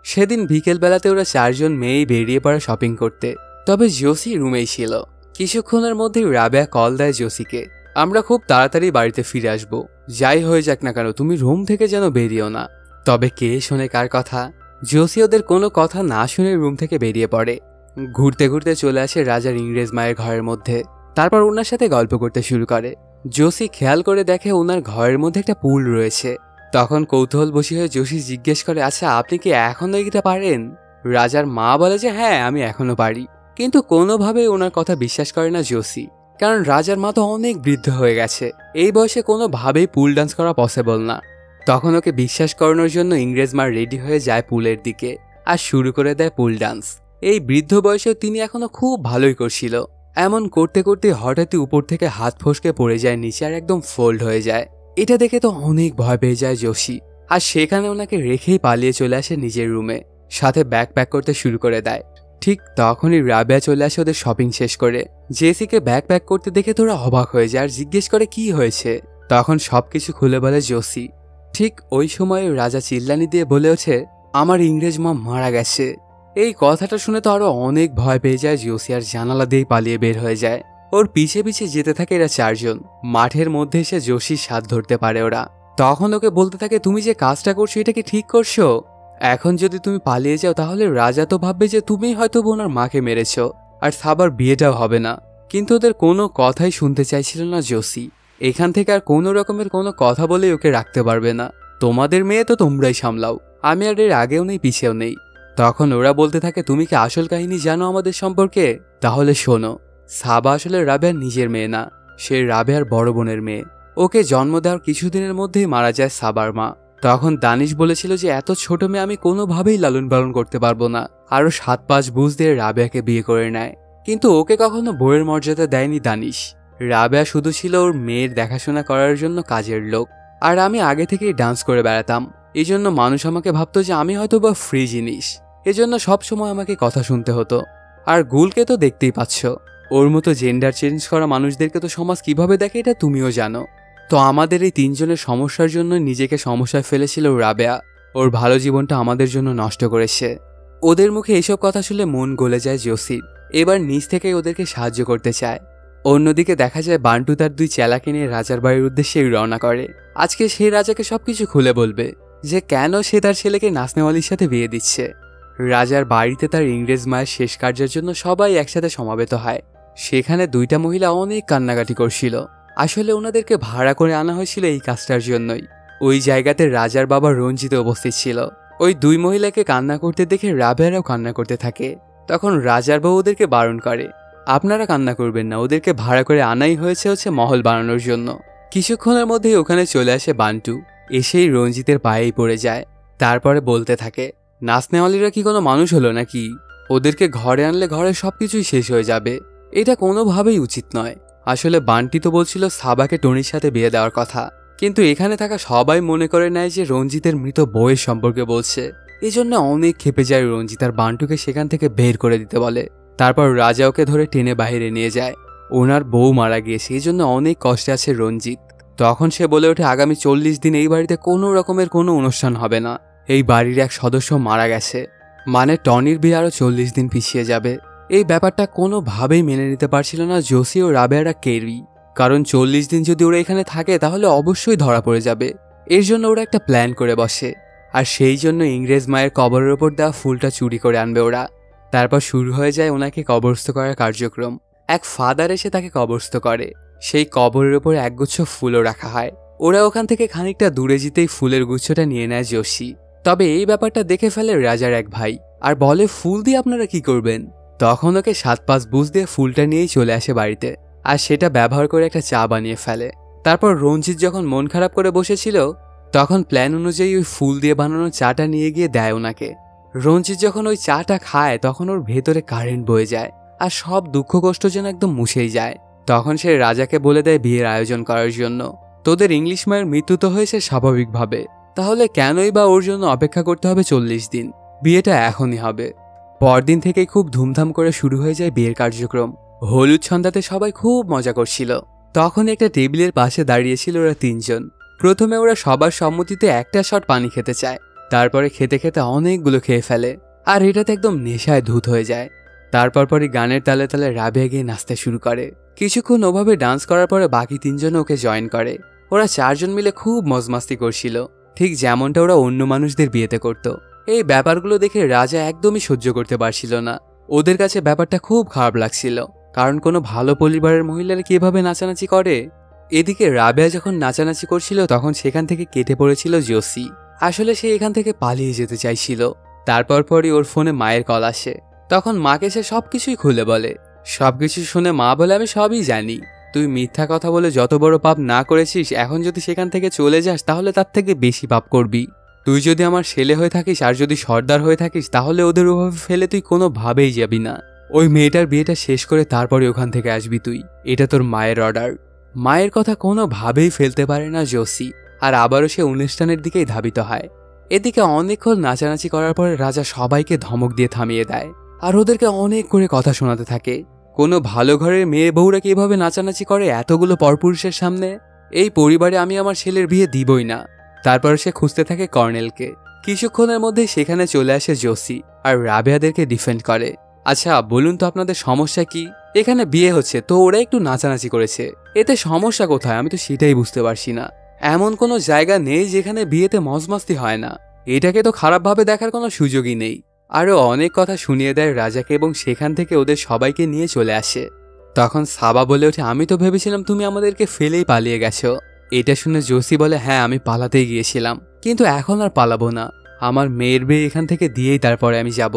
সেদিন বিকেলবেলাতে ওরা 4 জন মেয়েই বেরিয়ে পড়ে শপিং করতে। তবে যোশী রুমেই ছিল। কিছুক্ষণের মধ্যেই রাবেয়া কল দেয় যোশীকে, আমরা খুব তাড়াতাড়ি বাড়িতে ফিরে আসব, যাই হয়ে যাক না কেন তুমি রুম থেকে যেন বেরিয়েও না। তবে কে শোনে কার কথা? যোশী ওদের কোনো কথা না শুনে রুম থেকে বেরিয়ে পড়ে। ঘুরতে ঘুরতে চলে আসে রাজার ইংরেজ মায়ের ঘরের মধ্যে। তারপর ওনার সাথে গল্প করতে শুরু করে। যোশী খেয়াল করে দেখে ওনার ঘরের মধ্যে একটা পুল রয়েছে। তখন কৌতূহল বশী হয়ে যোশী জিজ্ঞেস করে, আচ্ছা আপনি কি এখনো এগিয়ে পারেন? রাজার মা বলে যে হ্যাঁ আমি এখনো পারি। কিন্তু কোনোভাবেই ওনার কথা বিশ্বাস করে না যোশী, কারণ রাজার মা তো অনেক বৃদ্ধ হয়ে গেছে। এই বয়সে কোনোভাবেই পুল ডান্স করা পসিবল না। তখন ওকে বিশ্বাস করানোর জন্য ইংরেজ মা রেডি হয়ে যায় পুলের দিকে আর শুরু করে দেয় পুল ডান্স। এই বৃদ্ধ বয়সেও তিনি এখনো খুব ভালোই করছিল। এমন করতে করতে হঠাৎই উপর থেকে হাত ফসকে পড়ে যায় নিচে আর একদম ফোল্ড হয়ে যায়। এটা দেখে তো অনেক ভয় পেয়ে যায় জোশি, আর সেখানে ওনাকে রেখেই পালিয়ে চলে আসে নিজের রুমে, সাথে ব্যাগ প্যাক করতে শুরু করে দেয়। ঠিক তখনই রাবেয়া চলে আসে ওদের শপিং শেষ করে। জেসিকে ব্যাগ প্যাক করতে দেখে তোরা অবাক হয়ে যায় আর জিজ্ঞেস করে কি হয়েছে। তখন সবকিছু খুলে বলে জোসি। ঠিক ওই সময় রাজা চিল্লানি দিয়ে বলে ওঠে, আমার ইংরেজ মা মারা গেছে। এই কথাটা শুনে তো আরো অনেক ভয় পেয়ে যায় জোসি আর জানালা দিয়েই পালিয়ে বের হয়ে যায়। ওর পিছে পিছে যেতে থাকে এরা চারজন। মাঠের মধ্যে এসে জোশির স্বাদ ধরতে পারে ওরা। তখন ওকে বলতে থাকে, তুমি যে কাজটা করছো এটা কি ঠিক করছো? এখন যদি তুমি পালিয়ে যাও তাহলে রাজা তো ভাববে যে তুমিই হয়তো ওনার মাকে মেরেছ, আর সাবার বিয়েটাও হবে না। কিন্তু ওদের কোনো কথাই শুনতে চাইছিল না জোসি। এখান থেকে আর কোনো রকমের কোনো কথা বলে ওকে রাখতে পারবে না। তোমাদের মেয়ে তো তোমরাই সামলাও, আমি আর এর আগেও নেই পিছেও নেই। তখন ওরা বলতে থাকে, তুমি কি আসল কাহিনী জানো আমাদের সম্পর্কে? তাহলে শোনো, সাবা আসলে রাবেয়ার নিজের মেয়ে না, সে রাবেয়ার বড় বোনের মেয়ে। ওকে জন্ম দেওয়ার কিছুদিনের মধ্যেই মারা যায় সাবার মা। তখন দানিশ বলেছিল যে এত ছোট মেয়ে আমি কোনোভাবেই লালন পালন করতে পারবো না। আরো 7-5 বুঝ দিয়ে রাবেয়াকে বিয়ে করে নেয়। কিন্তু ওকে কখনো বউয়ের মর্যাদা দেয়নি দানিশ। রাবেয়া শুধু ছিল ওর মেয়ের দেখাশোনা করার জন্য কাজের লোক। আর আমি আগে থেকেই ডান্স করে বেড়াতাম, এই জন্য মানুষ আমাকে ভাবতো যে আমি হয়তো বা ফ্রি জিনিস। এজন্য সবসময় আমাকে কথা শুনতে হতো। আর গুলকে তো দেখতেই পাচ্ছ, ওর মতো জেন্ডার চেঞ্জ করা মানুষদেরকে তো সমাজ কিভাবে দেখে এটা তুমিও জানো। তো আমাদের এই তিনজনের সমস্যার জন্য নিজেকে সমস্যায় ফেলেছিল রাবেয়া। ওর ভালো জীবনটা আমাদের জন্য নষ্ট করেছে। ওদের মুখে এইসব কথা শুনে মন গলে যায় জোসির। এবার নিজ থেকেই ওদেরকে সাহায্য করতে চায়। অন্যদিকে দেখা যায় বান্টু তার 2 চেলাকে নিয়ে রাজার বাড়ির উদ্দেশ্যে রওনা করে। আজকে সে রাজাকে সবকিছু খুলে বলবে যে কেন সে তার ছেলেকে নাসনেওয়ালির সাথে বিয়ে দিচ্ছে। রাজার বাড়িতে তার ইংরেজ মায়ের শেষ কার্যের জন্য সবাই একসাথে সমাবেত হয়। সেখানে 2টা মহিলা অনেক কান্নাকাটি করছিল। আসলে ওনাদেরকে ভাড়া করে আনা হয়েছিল এই কাজটার জন্যই। ওই জায়গাতে রাজার বাবা রঞ্জিত উপস্থিত ছিল। ওই 2 মহিলাকে কান্না করতে দেখে রাবেয়ারাও কান্না করতে থাকে। তখন রাজার বউ ওদেরকে বারণ করে, আপনারা কান্না করবেন না, ওদেরকে ভাড়া করে আনাই হচ্ছে মহল বানানোর জন্য। কিছুক্ষণের মধ্যেই ওখানে চলে আসে বান্টু, এসেই রঞ্জিতের পায়েই পড়ে যায়। তারপরে বলতে থাকে, নাসনেওয়ালিরা কি কোনো মানুষ হলো নাকি? ওদেরকে ঘরে আনলে ঘরে সবকিছুই শেষ হয়ে যাবে। এটা কোনোভাবেই উচিত নয়। আসলে বান্টি তো বলছিল সাবাকে টনির সাথে বিয়ে দেওয়ার কথা, কিন্তু এখানে থাকা সবাই মনে করে নেয় যে রঞ্জিতের মৃত বউয়ের সম্পর্কে বলছে। এজন্য অনেক ক্ষেপে যায় রঞ্জিত আর বান্টুকে সেখান থেকে বের করে দিতে বলে। তারপর রাজা ওকে ধরে টেনে বাইরে নিয়ে যায়। ওনার বউ মারা গিয়েছে, এই জন্য অনেক কষ্টে আছে রঞ্জিত। তখন সে বলে ওঠে, আগামী 40 দিন এই বাড়িতে কোনো রকমের কোনো অনুষ্ঠান হবে না। এই বাড়ির এক সদস্য মারা গেছে, মানে টনির বিয়ে আরো 40 দিন পিছিয়ে যাবে। এই ব্যাপারটা কোনোভাবেই মেনে নিতে পারছিল না জোসি ও রাবেয়ারা কেরি, কারণ 40 দিন যদি ওরা এখানে থাকে তাহলে অবশ্যই ধরা পড়ে যাবে। এর জন্য ওরা একটা প্ল্যান করে বসে, আর সেই জন্য ইংরেজ মায়ের কবরের ওপর দেওয়া ফুলটা চুরি করে আনবে ওরা। তারপর শুরু হয়ে যায় ওনাকে কবরস্থ করার কার্যক্রম। এক ফাদার এসে তাকে কবরস্থ করে। সেই কবরের ওপর একগুচ্ছ ফুলও রাখা হয়। ওরা ওখান থেকে খানিকটা দূরে যেতেই ফুলের গুচ্ছটা নিয়ে নেয় জোশি। তবে এই ব্যাপারটা দেখে ফেলে রাজার এক ভাই, আর বলে, ফুল দিয়ে আপনারা কি করবেন? তখন ওকে 7-5 বুঝ দিয়ে ফুলটা নিয়েই চলে আসে বাড়িতে, আর সেটা ব্যবহার করে একটা চা বানিয়ে ফেলে। তারপর রঞ্জিত যখন মন খারাপ করে বসেছিল, তখন প্ল্যান অনুযায়ী ওই ফুল দিয়ে বানানো চাটা নিয়ে গিয়ে দেয় ওনাকে। রঞ্জিত যখন ওই চাটা খায় তখন ওর ভেতরে কারেন্ট বয়ে যায়, আর সব দুঃখ কষ্ট যেন একদম মুছেই যায়। তখন সে রাজাকে বলে দেয় বিয়ের আয়োজন করার জন্য। তোদের ইংলিশ মায়ের মৃত্যু তো হয়েছে স্বাভাবিকভাবে, তাহলে কেনই বা ওর জন্য অপেক্ষা করতে হবে 40 দিন? বিয়েটা এখনই হবে। পরদিন থেকেই খুব ধুমধাম করে শুরু হয়ে যায় বিয়ের কার্যক্রম। হলুদ সন্ধ্যাতে সবাই খুব মজা করছিল। তখন একটা টেবিলের পাশে দাঁড়িয়েছিল ওরা 3 জন। প্রথমে ওরা সবার সম্মতিতে একটা শট পানি খেতে চায়, তারপরে খেতে খেতে অনেকগুলো খেয়ে ফেলে, আর এটাতে একদম নেশায় ধূত হয়ে যায়। তারপর পরই গানের তালে তালে রাবেয়া গিয়ে নাচতে শুরু করে। কিছুক্ষণ ওভাবে ডান্স করার পরে বাকি 3 জন ওকে জয়েন করে। ওরা 4 জন মিলে খুব মজমাস্তি করছিল, ঠিক যেমনটা ওরা অন্য মানুষদের বিয়েতে করত। এই ব্যাপারগুলো দেখে রাজা একদমই সহ্য করতে পারছিল না। ওদের কাছে ব্যাপারটা খুব খারাপ লাগছিল, কারণ কোনো ভালো পরিবারের মহিলারা কিভাবে নাচানাচি করে। এদিকে রাবেয়া যখন নাচানাচি করছিল তখন সেখান থেকে কেটে পড়েছিল জোসি। আসলে সে এখান থেকে পালিয়ে যেতে চাইছিল। তারপর পরই ওর ফোনে মায়ের কল আসে। তখন মাকে সে সবকিছুই খুলে বলে। সবকিছু শুনে মা বলে, আমি সবই জানি, তুই মিথ্যা কথা বলে যত বড় পাপ না করেছিস, এখন যদি সেখান থেকে চলে যাস তাহলে তার থেকে বেশি পাপ করবি। তুই যদি আমার ছেলে হয়ে থাকিস আর যদি সর্দার হয়ে থাকিস তাহলে ওদের ওভাবে ফেলে তুই কোনোভাবেই যাবি না। ওই মেয়েটার বিয়েটা শেষ করে তারপরে ওখান থেকে আসবি তুই, এটা তোর মায়ের অর্ডার। মায়ের কথা কোনোভাবেই ফেলতে পারে না জোসি, আর আবারও সে অনুষ্ঠানের দিকেই ধাবিত হয়। এদিকে অনেকক্ষণ নাচানাচি করার পরে রাজা সবাইকে ধমক দিয়ে থামিয়ে দেয় আর ওদেরকে অনেক করে কথা শোনাতে থাকে। কোনো ভালো ঘরের মেয়ে বউরা কিভাবে নাচানাচি করে এতগুলো পরপুরুষের সামনে? এই পরিবারে আমি আমার ছেলের বিয়ে দিবই না। তারপর সে খুঁজতে থাকে কর্নেলকে। কিছুক্ষণের মধ্যেই সেখানে চলে আসে জোসি আর রাবেয়াদেরকে ডিফেন্ড করে। আচ্ছা বলুন তো আপনাদের সমস্যা কি? এখানে বিয়ে হচ্ছে তো ওরা একটু নাচানাচি করেছে, এতে সমস্যা কোথায়? আমি তো সেটাই বুঝতে পারছি না। এমন কোনো জায়গা নেই যেখানে বিয়েতে মজমাস্তি হয় না, এটাকে তো খারাপভাবে দেখার কোনো সুযোগই নেই। আরও অনেক কথা শুনিয়ে দেয় রাজাকে এবং সেখান থেকে ওদের সবাইকে নিয়ে চলে আসে। তখন সাবা বলে ওঠে, আমি তো ভেবেছিলাম তুমি আমাদেরকে ফেলেই পালিয়ে গেছো। এটা শুনে জোসি বলে, হ্যাঁ আমি পালাতেই গিয়েছিলাম, কিন্তু এখন আর পালাবো না। আমার মেয়ের বিয়ে এখান থেকে দিয়েই তারপরে আমি যাব।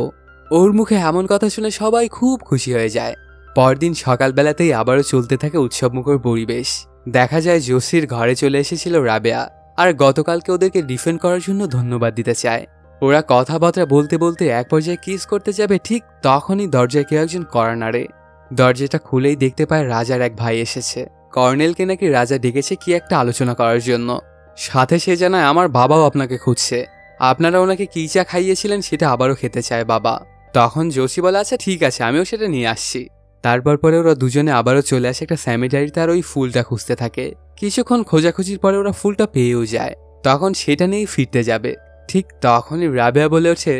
ওর মুখে এমন কথা শুনে সবাই খুব খুশি হয়ে যায়। পরদিন সকালবেলাতেই আবারও চলতে থাকে উৎসবমুখর পরিবেশ। দেখা যায় জোসির ঘরে চলে এসেছিল রাবেয়া, আর গতকালকে ওদেরকে ডিফেন্ড করার জন্য ধন্যবাদ দিতে চায়। ওরা কথাবার্তা বলতে বলতে এক পর্যায়ে কিস করতে যাবে, ঠিক তখনই দরজায় কেউ একজন কড়া নাড়ে। দরজাটা খুলেই দেখতে পায় রাজার এক ভাই এসেছে। কর্নেলকে নাকি রাজা ডেকেছে কি একটা আলোচনা করার জন্য। সাথে সে জানায়, আমার বাবাও আপনাকে খুঁজছে, আপনারা ওনাকে কি চা খাইয়েছিলেন সেটা আবারও খেতে চায় বাবা। তখন জোসি বলে, আচ্ছা ঠিক আছে আমিও সেটা নিয়ে আসছি। তারপর পরে ওরা দুজনে আবারও চলে আসে একটা সেমিটারিতে আর ওই ফুলটা খুঁজতে থাকে। কিছুক্ষণ খোঁজাখুঁজির পরে ওরা ফুলটা পেয়েও যায়। তখন সেটা নিয়েই ফিরতে যাবে, ঠিক তখনই রাবেয়া বলে ওঠে,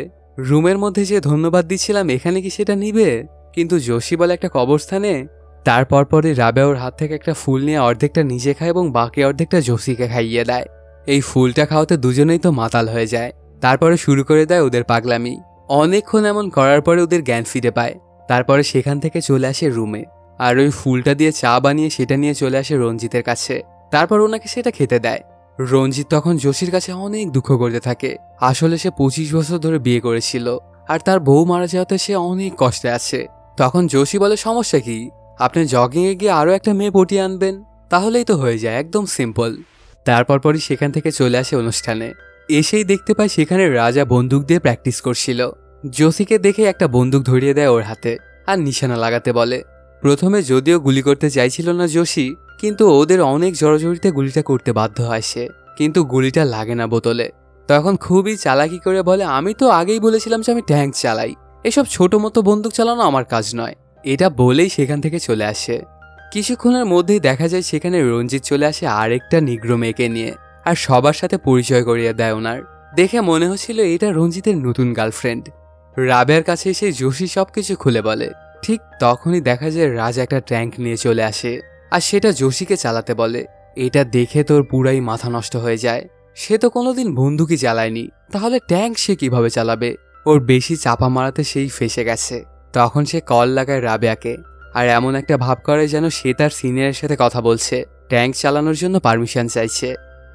রুমের মধ্যে যে ধন্যবাদ দিচ্ছিলাম এখানে কি সেটা নিবে? কিন্তু জোসি বলে, একটা কবরস্থানে। তারপর পরে রাবেয়া ওর হাত থেকে একটা ফুল নিয়ে অর্ধেকটা নিজে খায় এবং বাকি অর্ধেকটা জোসিকে খাইয়ে দেয়। এই ফুলটা খাওয়াতে দুজনেই তো মাতাল হয়ে যায়। তারপরে শুরু করে দেয় ওদের পাগলামি। অনেকক্ষণ এমন করার পরে ওদের জ্ঞান ফিরে পায়। তারপরে সেখান থেকে চলে আসে রুমে, আর ওই ফুলটা দিয়ে চা বানিয়ে সেটা নিয়ে চলে আসে রঞ্জিতের কাছে। তারপর ওনাকে সেটা খেতে দেয়। রঞ্জিত তখন জোসির কাছে অনেক দুঃখ করতে থাকে। আসলে সে 25 বছর ধরে বিয়ে করেছিল, আর তার বউ মারা যাওয়াতে সে অনেক কষ্টে আছে। তখন জোসি বলে, সমস্যা কি? আপনি জগিংয়ে গিয়ে আরও একটা মেয়ে পটিয়ে আনবেন, তাহলেই তো হয়ে যায়, একদম সিম্পল। তারপর পরই সেখান থেকে চলে আসে অনুষ্ঠানে। এসেই দেখতে পায় সেখানে রাজা বন্দুক দিয়ে প্র্যাকটিস করছিল। জোসিকে দেখে একটা বন্দুক ধরিয়ে দেয় ওর হাতে আর নিশানা লাগাতে বলে। প্রথমে যদিও গুলি করতে চাইছিল না জোসি, কিন্তু ওদের অনেক জড়জড়িতে গুলিটা করতে বাধ্য হয় সে, কিন্তু গুলিটা লাগে না বোতলে। তখন খুবই চালাকি করে বলে, আমি তো আগেই বলেছিলাম যে আমি ট্যাঙ্ক চালাই, এসব ছোট মতো বন্দুক চালানো আমার কাজ নয়। এটা বলেই সেখান থেকে চলে আসে। কিছুক্ষণের মধ্যেই দেখা যায় সেখানে রঞ্জিত চলে আসে আরেকটা নিগ্রো মেয়েকে নিয়ে, আর সবার সাথে পরিচয় করিয়ে দেয় ওনার। দেখে মনে হচ্ছিল এটা রঞ্জিতের নতুন গার্লফ্রেন্ড। রাবেয়ার কাছে এসে জোসি সবকিছু খুলে বলে। ঠিক তখনই দেখা যায় রাজা একটা ট্যাঙ্ক নিয়ে চলে আসে, আর সেটা জোসিকে চালাতে বলে। এটা দেখে তোর পুরাই মাথা নষ্ট হয়ে যায়। সে তো কোনোদিন বন্দুকই চালায়নি, তাহলে ট্যাঙ্ক সে কিভাবে চালাবে? ওর বেশি চাপা মারাতে সেই ফেসে গেছে। তখন সে কল লাগায় রাবেয়াকে, আর এমন একটা ভাব করে যেন সে তার সিনিয়রের সাথে কথা বলছে, ট্যাঙ্ক চালানোর জন্য পারমিশন চাইছে।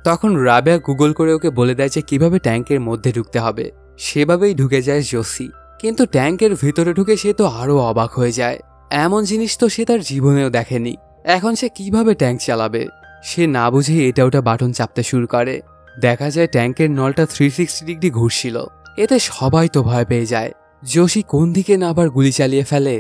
তখন রাবেয়া গুগল করে ওকে বলে দেয় যে কিভাবে ট্যাঙ্কের মধ্যে ঢুকতে হবে। সেভাবেই ঢুকে যায় জোসি, কিন্তু ট্যাঙ্কের ভিতরে ঢুকে সে তো আরও অবাক হয়ে যায়। এমন জিনিস তো সে তার জীবনেও দেখেনি। এখন সে কিভাবে ট্যাঙ্ক চালাবে? সে না বুঝেই এটা ওটা বাটন চাপতে শুরু করে। দেখা যায় ট্যাঙ্কের নলটা 360 ডিগ্রি ঘুরছিল। এতে সবাই তো ভয় পেয়ে যায়। জোসি কোন দিকে না আবার গুলি চালিয়ে ফেলে।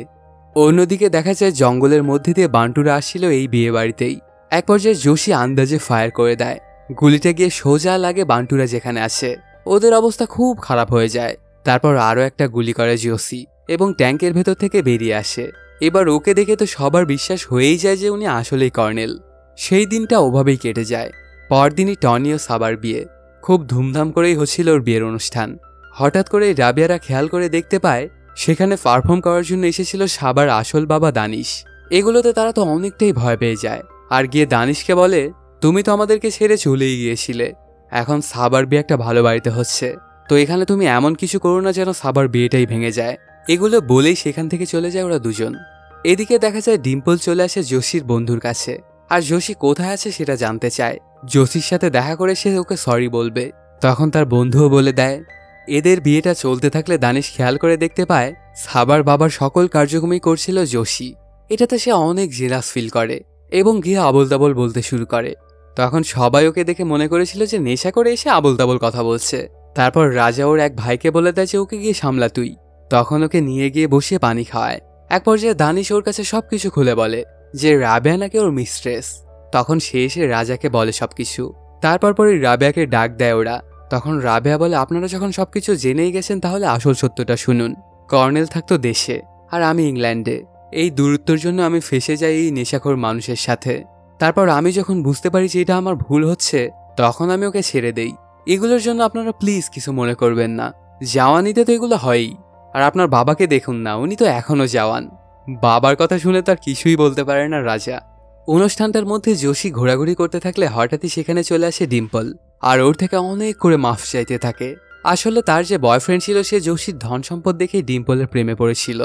অন্যদিকে দেখা যায় জঙ্গলের মধ্যে দিয়ে বান্টুরা আসছিল এই বিয়ে বাড়িতেই। এক পর্যায়ে জোসি আন্দাজে ফায়ার করে দেয়। গুলিটা গিয়ে সোজা লাগে বান্টুরা যেখানে আছে। ওদের অবস্থা খুব খারাপ হয়ে যায়। তারপর আরও একটা গুলি করে জোসি এবং ট্যাঙ্কের ভেতর থেকে বেরিয়ে আসে। এবার ওকে দেখে তো সবার বিশ্বাস হয়েই যায় যে উনি আসলেই কর্নেল। সেই দিনটা ওভাবেই কেটে যায়। পরদিনই টনি ও সাবার বিয়ে। খুব ধুমধাম করেই হচ্ছিল ওর বিয়ের অনুষ্ঠান। হঠাৎ করে রাবেয়ারা খেয়াল করে দেখতে পায় সেখানে পারফর্ম করার জন্য এসেছিল সাবার আসল বাবা দানিশ। এগুলোতে তারা তো অনেকটাই ভয় পেয়ে যায়, আর গিয়ে দানিশকে বলে, তুমি তো আমাদেরকে ছেড়ে চলেই গিয়েছিলে, এখন সাবার বিয়ে একটা ভালো বাড়িতে হচ্ছে, তো এখানে তুমি এমন কিছু করো না যেন সাবার বিয়েটাই ভেঙে যায়। এগুলো বলেই সেখান থেকে চলে যায় ওরা দুজন। এদিকে দেখা যায় ডিম্পল চলে আসে জোসির বন্ধুর কাছে, আর জোসি কোথায় আছে সেটা জানতে চায়। জোসির সাথে দেখা করে সে ওকে সরি বলবে। তখন তার বন্ধুও বলে দেয়। এদের বিয়েটা চলতে থাকলে দানিশ খেয়াল করে দেখতে পায় সাবার বাবার সকল কার্যক্রমই করছিল জোসি। এটাতে সে অনেক জেলাস ফিল করে এবং গিয়ে আবল তাবল বলতে শুরু করে। তখন সবাই ওকে দেখে মনে করেছিল যে নেশা করে এসে আবল তাবল কথা বলছে, তারপর রাজা ওর এক ভাইকে বলে দেয় যে ওকে গিয়ে সামলা তুই। তখন ওকে নিয়ে গিয়ে বসিয়ে পানি খাওয়ায়। এক পর্যায়ে দানিশ ওর কাছে সবকিছু খুলে বলে যে রাবেয়া নাকি ওর মিস্ট্রেস। তখন সে এসে রাজাকে বলে সবকিছু। তারপর পরে রাবেয়াকে ডাক দেয় ওরা। তখন রাবেয়া বলে আপনারা যখন সবকিছু জেনেই গেছেন তাহলে আসল সত্যটা শুনুন। কর্নেল থাকতো দেশে আর আমি ইংল্যান্ডে। এই দূরত্বের জন্য আমি ফেসে যাই এই নেশাখোর মানুষের সাথে। তারপর আমি যখন বুঝতে পারি যে এটা আমার ভুল হচ্ছে তখন আমি ওকে ছেড়ে দেই। এগুলোর জন্য আপনারা প্লিজ কিছু মনে করবেন না। জাওয়ানিতে তো এগুলো হয়ই। আর আপনার বাবাকে দেখুন না, উনি তো এখনো জওয়ান। বাবার কথা শুনে তার কিছুই বলতে পারে না রাজা। অনুষ্ঠানটার মধ্যে যোশী ঘোরাঘুরি করতে থাকলে হঠাৎই সেখানে চলে আসে ডিম্পল। আর ওর থেকে অনেক করে মাফ চাইতে থাকে। আসলে তার যে বয়ফ্রেন্ড ছিল সে যোশীর ধন সম্পদ দেখেই ডিম্পলের প্রেমে পড়েছিল।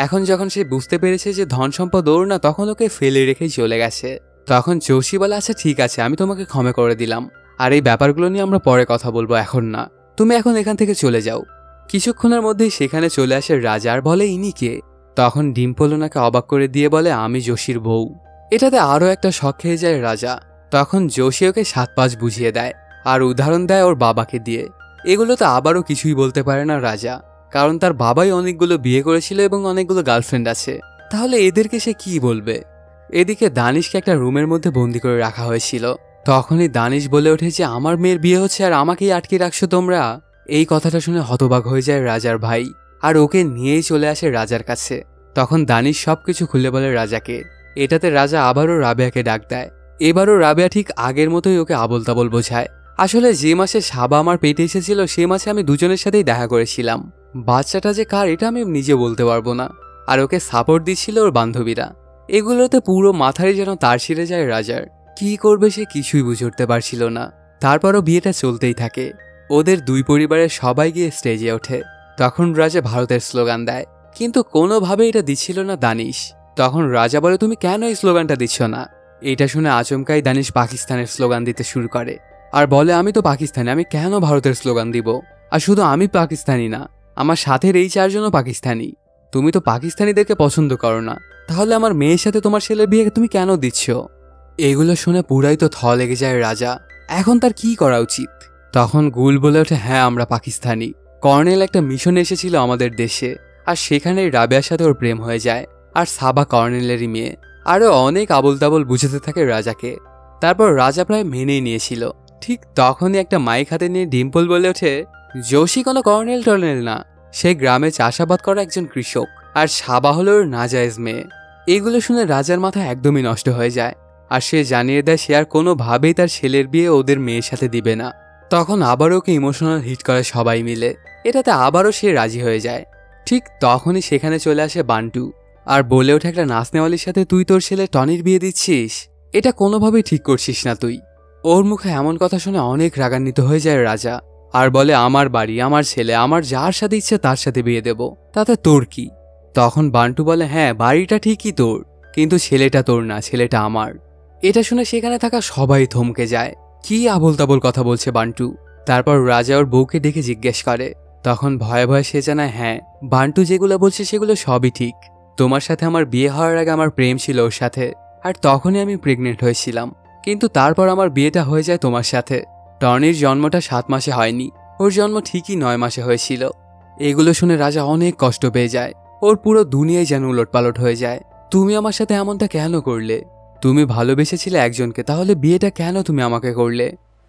এখন যখন সে বুঝতে পেরেছে যে ধন সম্পদ ওর না, তখন ওকে ফেলে রেখেই চলে গেছে। তখন যোশী বলে আচ্ছা ঠিক আছে, আমি তোমাকে ক্ষমা করে দিলাম। আর এই ব্যাপারগুলো নিয়ে আমরা পরে কথা বলবো, এখন না। তুমি এখন এখান থেকে চলে যাও। কিছুক্ষণের মধ্যেই সেখানে চলে আসে রাজা আর বলে ইনি কে? তখন ডিম্পল ওনাকে অবাক করে দিয়ে বলে আমি যোশীর বউ। এটাতে আরও একটা শখ খেয়ে যায় রাজা। তখন যোশী ওকে 7-5 বুঝিয়ে দেয় আর উদাহরণ দেয় ওর বাবাকে দিয়ে। এগুলো তো আবারও কিছুই বলতে পারে না রাজা, কারণ তার বাবাই অনেকগুলো বিয়ে করেছিল এবং অনেকগুলো গার্লফ্রেন্ড আছে। তাহলে এদেরকে সে কি বলবে? এদিকে দানিশকে একটা রুমের মধ্যে বন্দি করে রাখা হয়েছিল। তখনই দানিশ বলে ওঠে যে আমার মেয়ের বিয়ে হচ্ছে আর আমাকেই আটকে রাখছো তোমরা। এই কথাটা শুনে হতবাক হয়ে যায় রাজার ভাই আর ওকে নিয়েই চলে আসে রাজার কাছে। তখন দানিশ সবকিছু খুলে বলে রাজাকে। এটাতে রাজা আবারও রাবেয়াকে ডাক দেয়। এবারও রাবেয়া ঠিক আগের মতোই ওকে আবল তাবল বোঝায়। আসলে যে মাসে সাবা আমার পেটে এসেছিল সে মাসে আমি দুজনের সাথেই দেখা করেছিলাম। বাচ্চাটা যে কার এটা আমি নিজে বলতে পারবো না। আর ওকে সাপোর্ট দিচ্ছিল ওর বান্ধবীরা। এগুলোতে পুরো মাথায় যেন তার ছিঁড়ে যায় রাজার। কি করবে সে কিছুই বুঝে উঠতে পারছিল না। তারপরও বিয়েটা চলতেই থাকে। ওদের দুই পরিবারের সবাই গিয়ে স্টেজে ওঠে। তখন রাজা ভারতের স্লোগান দেয়, কিন্তু কোনোভাবে এটা দিচ্ছিল না দানিশ। তখন রাজা বলে তুমি কেন এই স্লোগানটা দিচ্ছ না? এটা শুনে আচমকাই দানিশ পাকিস্তানের স্লোগান দিতে শুরু করে আর বলে আমি তো পাকিস্তানি, আমি কেন ভারতের স্লোগান দিব? আর শুধু আমি পাকিস্তানি না, আমার সাথের এই 4 জনও পাকিস্তানি। তুমি তো পাকিস্তানিদেরকে পছন্দ করো না, তাহলে আমার মেয়ের সাথে তোমার ছেলের বিয়ে তুমি কেন দিচ্ছ? এগুলো শুনে পুরাই তো থ লেগে যায় রাজা। এখন তার কি করা উচিত? তখন গুল বলে ওঠে হ্যাঁ আমরা পাকিস্তানি। কর্নেল একটা মিশন এসেছিল আমাদের দেশে আর সেখানেই রাবেয়ার সাথে ওর প্রেম হয়ে যায়। আর সাবা কর্নেলেরই মেয়ে। আরও অনেক আবল তাবল বুঝাতে থাকে রাজাকে। তারপর রাজা প্রায় মেনেই নিয়েছিল। ঠিক তখনই একটা মাইক হাতে নিয়ে ডিম্পল বলে ওঠে যোশী কোনো কর্নেল টর্নেল না, সে গ্রামে চাষাবাদ করা একজন কৃষক আর সাবা হলো ওর নাজায়েজ মেয়ে। এগুলো শুনে রাজার মাথা একদমই নষ্ট হয়ে যায় আর সে জানিয়ে দেয় সে আর কোনোভাবেই তার ছেলের বিয়ে ওদের মেয়ের সাথে দিবে না। তখন আবারও ওকে ইমোশনাল হিট করে সবাই মিলে। এটাতে আবারও সে রাজি হয়ে যায়। ঠিক তখনই সেখানে চলে আসে বান্টু আর বলে ওঠে একটা নাচনেওয়ালির সাথে তুই তোর ছেলে টনির বিয়ে দিচ্ছিস, এটা কোনোভাবেই ঠিক করছিস না তুই। ওর মুখে এমন কথা শুনে অনেক রাগান্বিত হয়ে যায় রাজা আর বলে আমার বাড়ি, আমার ছেলে, আমার যার সাথে ইচ্ছে তার সাথে বিয়ে দেব, তাতে তোর কি? তখন বান্টু বলে হ্যাঁ বাড়িটা ঠিকই তোর, কিন্তু ছেলেটা তোর না, ছেলেটা আমার। এটা শুনে সেখানে থাকা সবাই থমকে যায়। কি আবল তাবল কথা বলছে বান্টু। তারপর রাজা ওর বউকে ডেকে জিজ্ঞেস করে। তখন ভয়ে ভয়ে সে জানায় হ্যাঁ বান্টু যেগুলো বলছে সেগুলো সবই ঠিক। তোমার সাথে আমার বিয়ে হওয়ার আগে আমার প্রেম ছিল ওর সাথে আর তখনই আমি প্রেগনেন্ট হয়েছিলাম, কিন্তু তারপর আমার বিয়েটা হয়ে যায় তোমার সাথে। টনির জন্মটা 7 মাসে হয়নি, ওর জন্ম ঠিকই 9 মাসে হয়েছিল। এগুলো শুনে রাজা অনেক কষ্ট পেয়ে যায়। ওর পুরো দুনিয়ায় যেন উলটপালট হয়ে যায়। তুমি আমার সাথে এমনটা কেন করলে? তুমি ভালোবেসেছিলে একজনকে, তাহলে বিয়েটা কেন তুমি আমাকে করলে?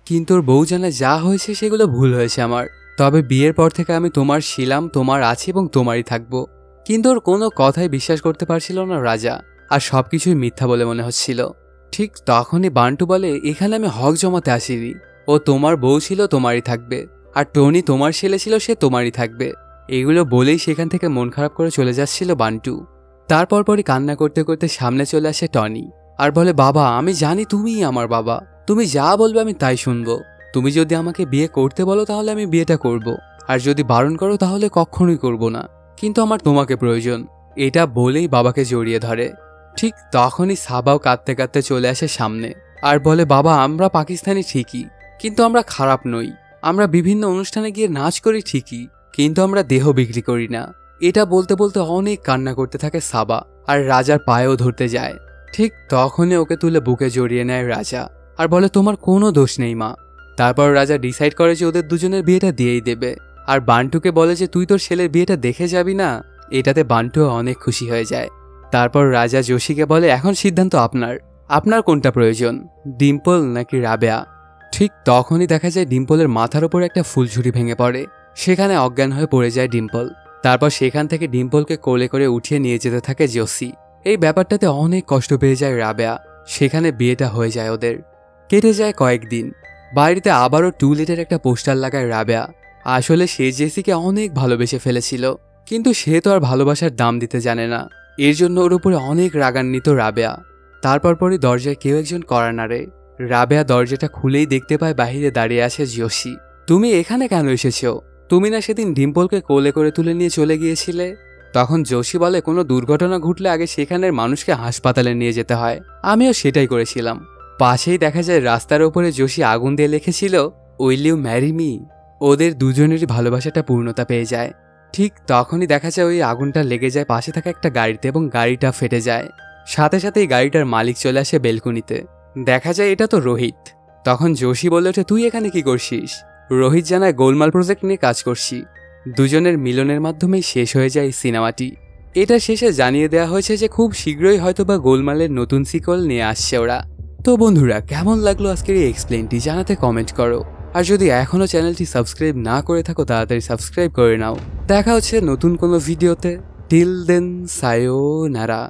কিন্তু ওর বউ জানে যা হয়েছে সেগুলো ভুল হয়েছে আমার, তবে বিয়ের পর থেকে আমি তোমার ছিলাম, তোমার আছি এবং তোমারই থাকবো। কিন্তু ওর কোনো কথাই বিশ্বাস করতে পারছিল না রাজা আর সবকিছুই মিথ্যা বলে মনে হচ্ছিল। ঠিক তখনই বান্টু বলে এখানে আমি হক জমাতে আসিনি, ও তোমার বউ ছিল, তোমারই থাকবে, আর টনি তোমার ছেলে ছিল, সে তোমারই থাকবে। এগুলো বলেই সেখান থেকে মন খারাপ করে চলে যাচ্ছিল বান্টু। তারপর পরই কান্না করতে করতে সামনে চলে আসে টনি আর বলে বাবা আমি জানি তুমিই আমার বাবা, তুমি যা বলবে আমি তাই শুনবো। তুমি যদি আমাকে বিয়ে করতে বলো তাহলে আমি বিয়েটা করব, আর যদি বারণ করো তাহলে কখনোই করব না, কিন্তু আমার তোমাকে প্রয়োজন। এটা বলেই বাবাকে জড়িয়ে ধরে। ঠিক তখনই সাবাও কাঁদতে কাঁদতে চলে আসে সামনে আর বলে বাবা আমরা পাকিস্তানি ঠিকই, কিন্তু আমরা খারাপ নই। আমরা বিভিন্ন অনুষ্ঠানে গিয়ে নাচ করি ঠিকই, কিন্তু আমরা দেহ বিক্রি করি না। এটা বলতে বলতে অনেক কান্না করতে থাকে সাবা আর রাজার পায়েও ধরতে যায়। ঠিক তখনই ওকে তুলে বুকে জড়িয়ে নেয় রাজা আর বলে তোমার কোনো দোষ নেই মা, তারপর রাজা ডিসাইড করে যে ওদের দুজনের বিয়েটা দিয়েই দেবে। আর বান্টুকে বলে যে তুই তোর ছেলের বিয়েটা দেখে যাবি না। এটাতে বান্টুও অনেক খুশি হয়ে যায়। তারপর রাজা যোশীকে বলে এখন সিদ্ধান্ত আপনার কোনটা প্রয়োজন, ডিম্পল নাকি রাবেয়া। ঠিক তখনই দেখা যায় ডিম্পলের মাথার ওপর একটা ফুলঝুরি ভেঙে পড়ে। সেখানে অজ্ঞান হয়ে পড়ে যায় ডিম্পল। তারপর সেখান থেকে ডিম্পলকে কোলে করে উঠিয়ে নিয়ে যেতে থাকে যোশী। এই ব্যাপারটাতে অনেক কষ্ট পেয়ে যায় রাবেয়া। সেখানে বিয়েটা হয়ে যায় ওদের। কেটে যায় কয়েকদিন। বাড়িতে আবারও টুলেটের একটা পোস্টার লাগায় রাবেয়া। আসলে সে জেসিকে অনেক ভালোবেসে ফেলেছিল, কিন্তু সে তো আর ভালোবাসার দাম দিতে জানে না। এর জন্য ওর উপরে অনেক রাগান্বিত রাবেয়া। তারপর পরই দরজায় কেউ একজন কড়া নাড়ে। রাবেয়া দরজাটা খুলেই দেখতে পায় বাহিরে দাঁড়িয়ে আছে যোশী। তুমি এখানে কেন এসেছো? তুমি না সেদিন ডিম্পলকে কোলে করে তুলে নিয়ে চলে গিয়েছিলে? তখন যোশী বলে কোনো দুর্ঘটনা ঘটলে আগে সেখানের মানুষকে হাসপাতালে নিয়ে যেতে হয়। আমিও সেটাই করেছিলাম। পাশেই দেখা যায় রাস্তার ওপরে যোশী আগুন দিয়ে লিখেছিল উইল ইউ ম্যারি মি। ওদের দুজনেরই ভালোবাসাটা পূর্ণতা পেয়ে যায়। ঠিক তখনই দেখা যায় ওই আগুনটা লেগে যায় পাশে থাকা একটা গাড়িতে এবং গাড়িটা ফেটে যায়। সাথে সাথেই গাড়িটার মালিক চলে আসে বেলকুনিতে। দেখা যায় এটা তো রোহিত। তখন যোশী বলে ওঠে তুই এখানে কি করছিস? রোহিত জানায় গোলমাল প্রজেক্ট নিয়ে কাজ করছি। দুজনের মিলনের মাধ্যমেই শেষ হয়ে যায় এই সিনেমাটি। এটা শেষে জানিয়ে দেওয়া হয়েছে যে খুব শীঘ্রই হয়তোবা গোলমালের নতুন সিকোয়েল নিয়ে আসছে ওরা। তো বন্ধুরা, কেমন লাগলো আজকের এই এক্সপ্লেনটি জানাতে কমেন্ট করো। আর যদি এখনও চ্যানেলটি সাবস্ক্রাইব না করে থাকো তাড়াতাড়ি সাবস্ক্রাইব করে নাও। দেখা হচ্ছে নতুন কোনো ভিডিওতে। Till then সায়োনারা।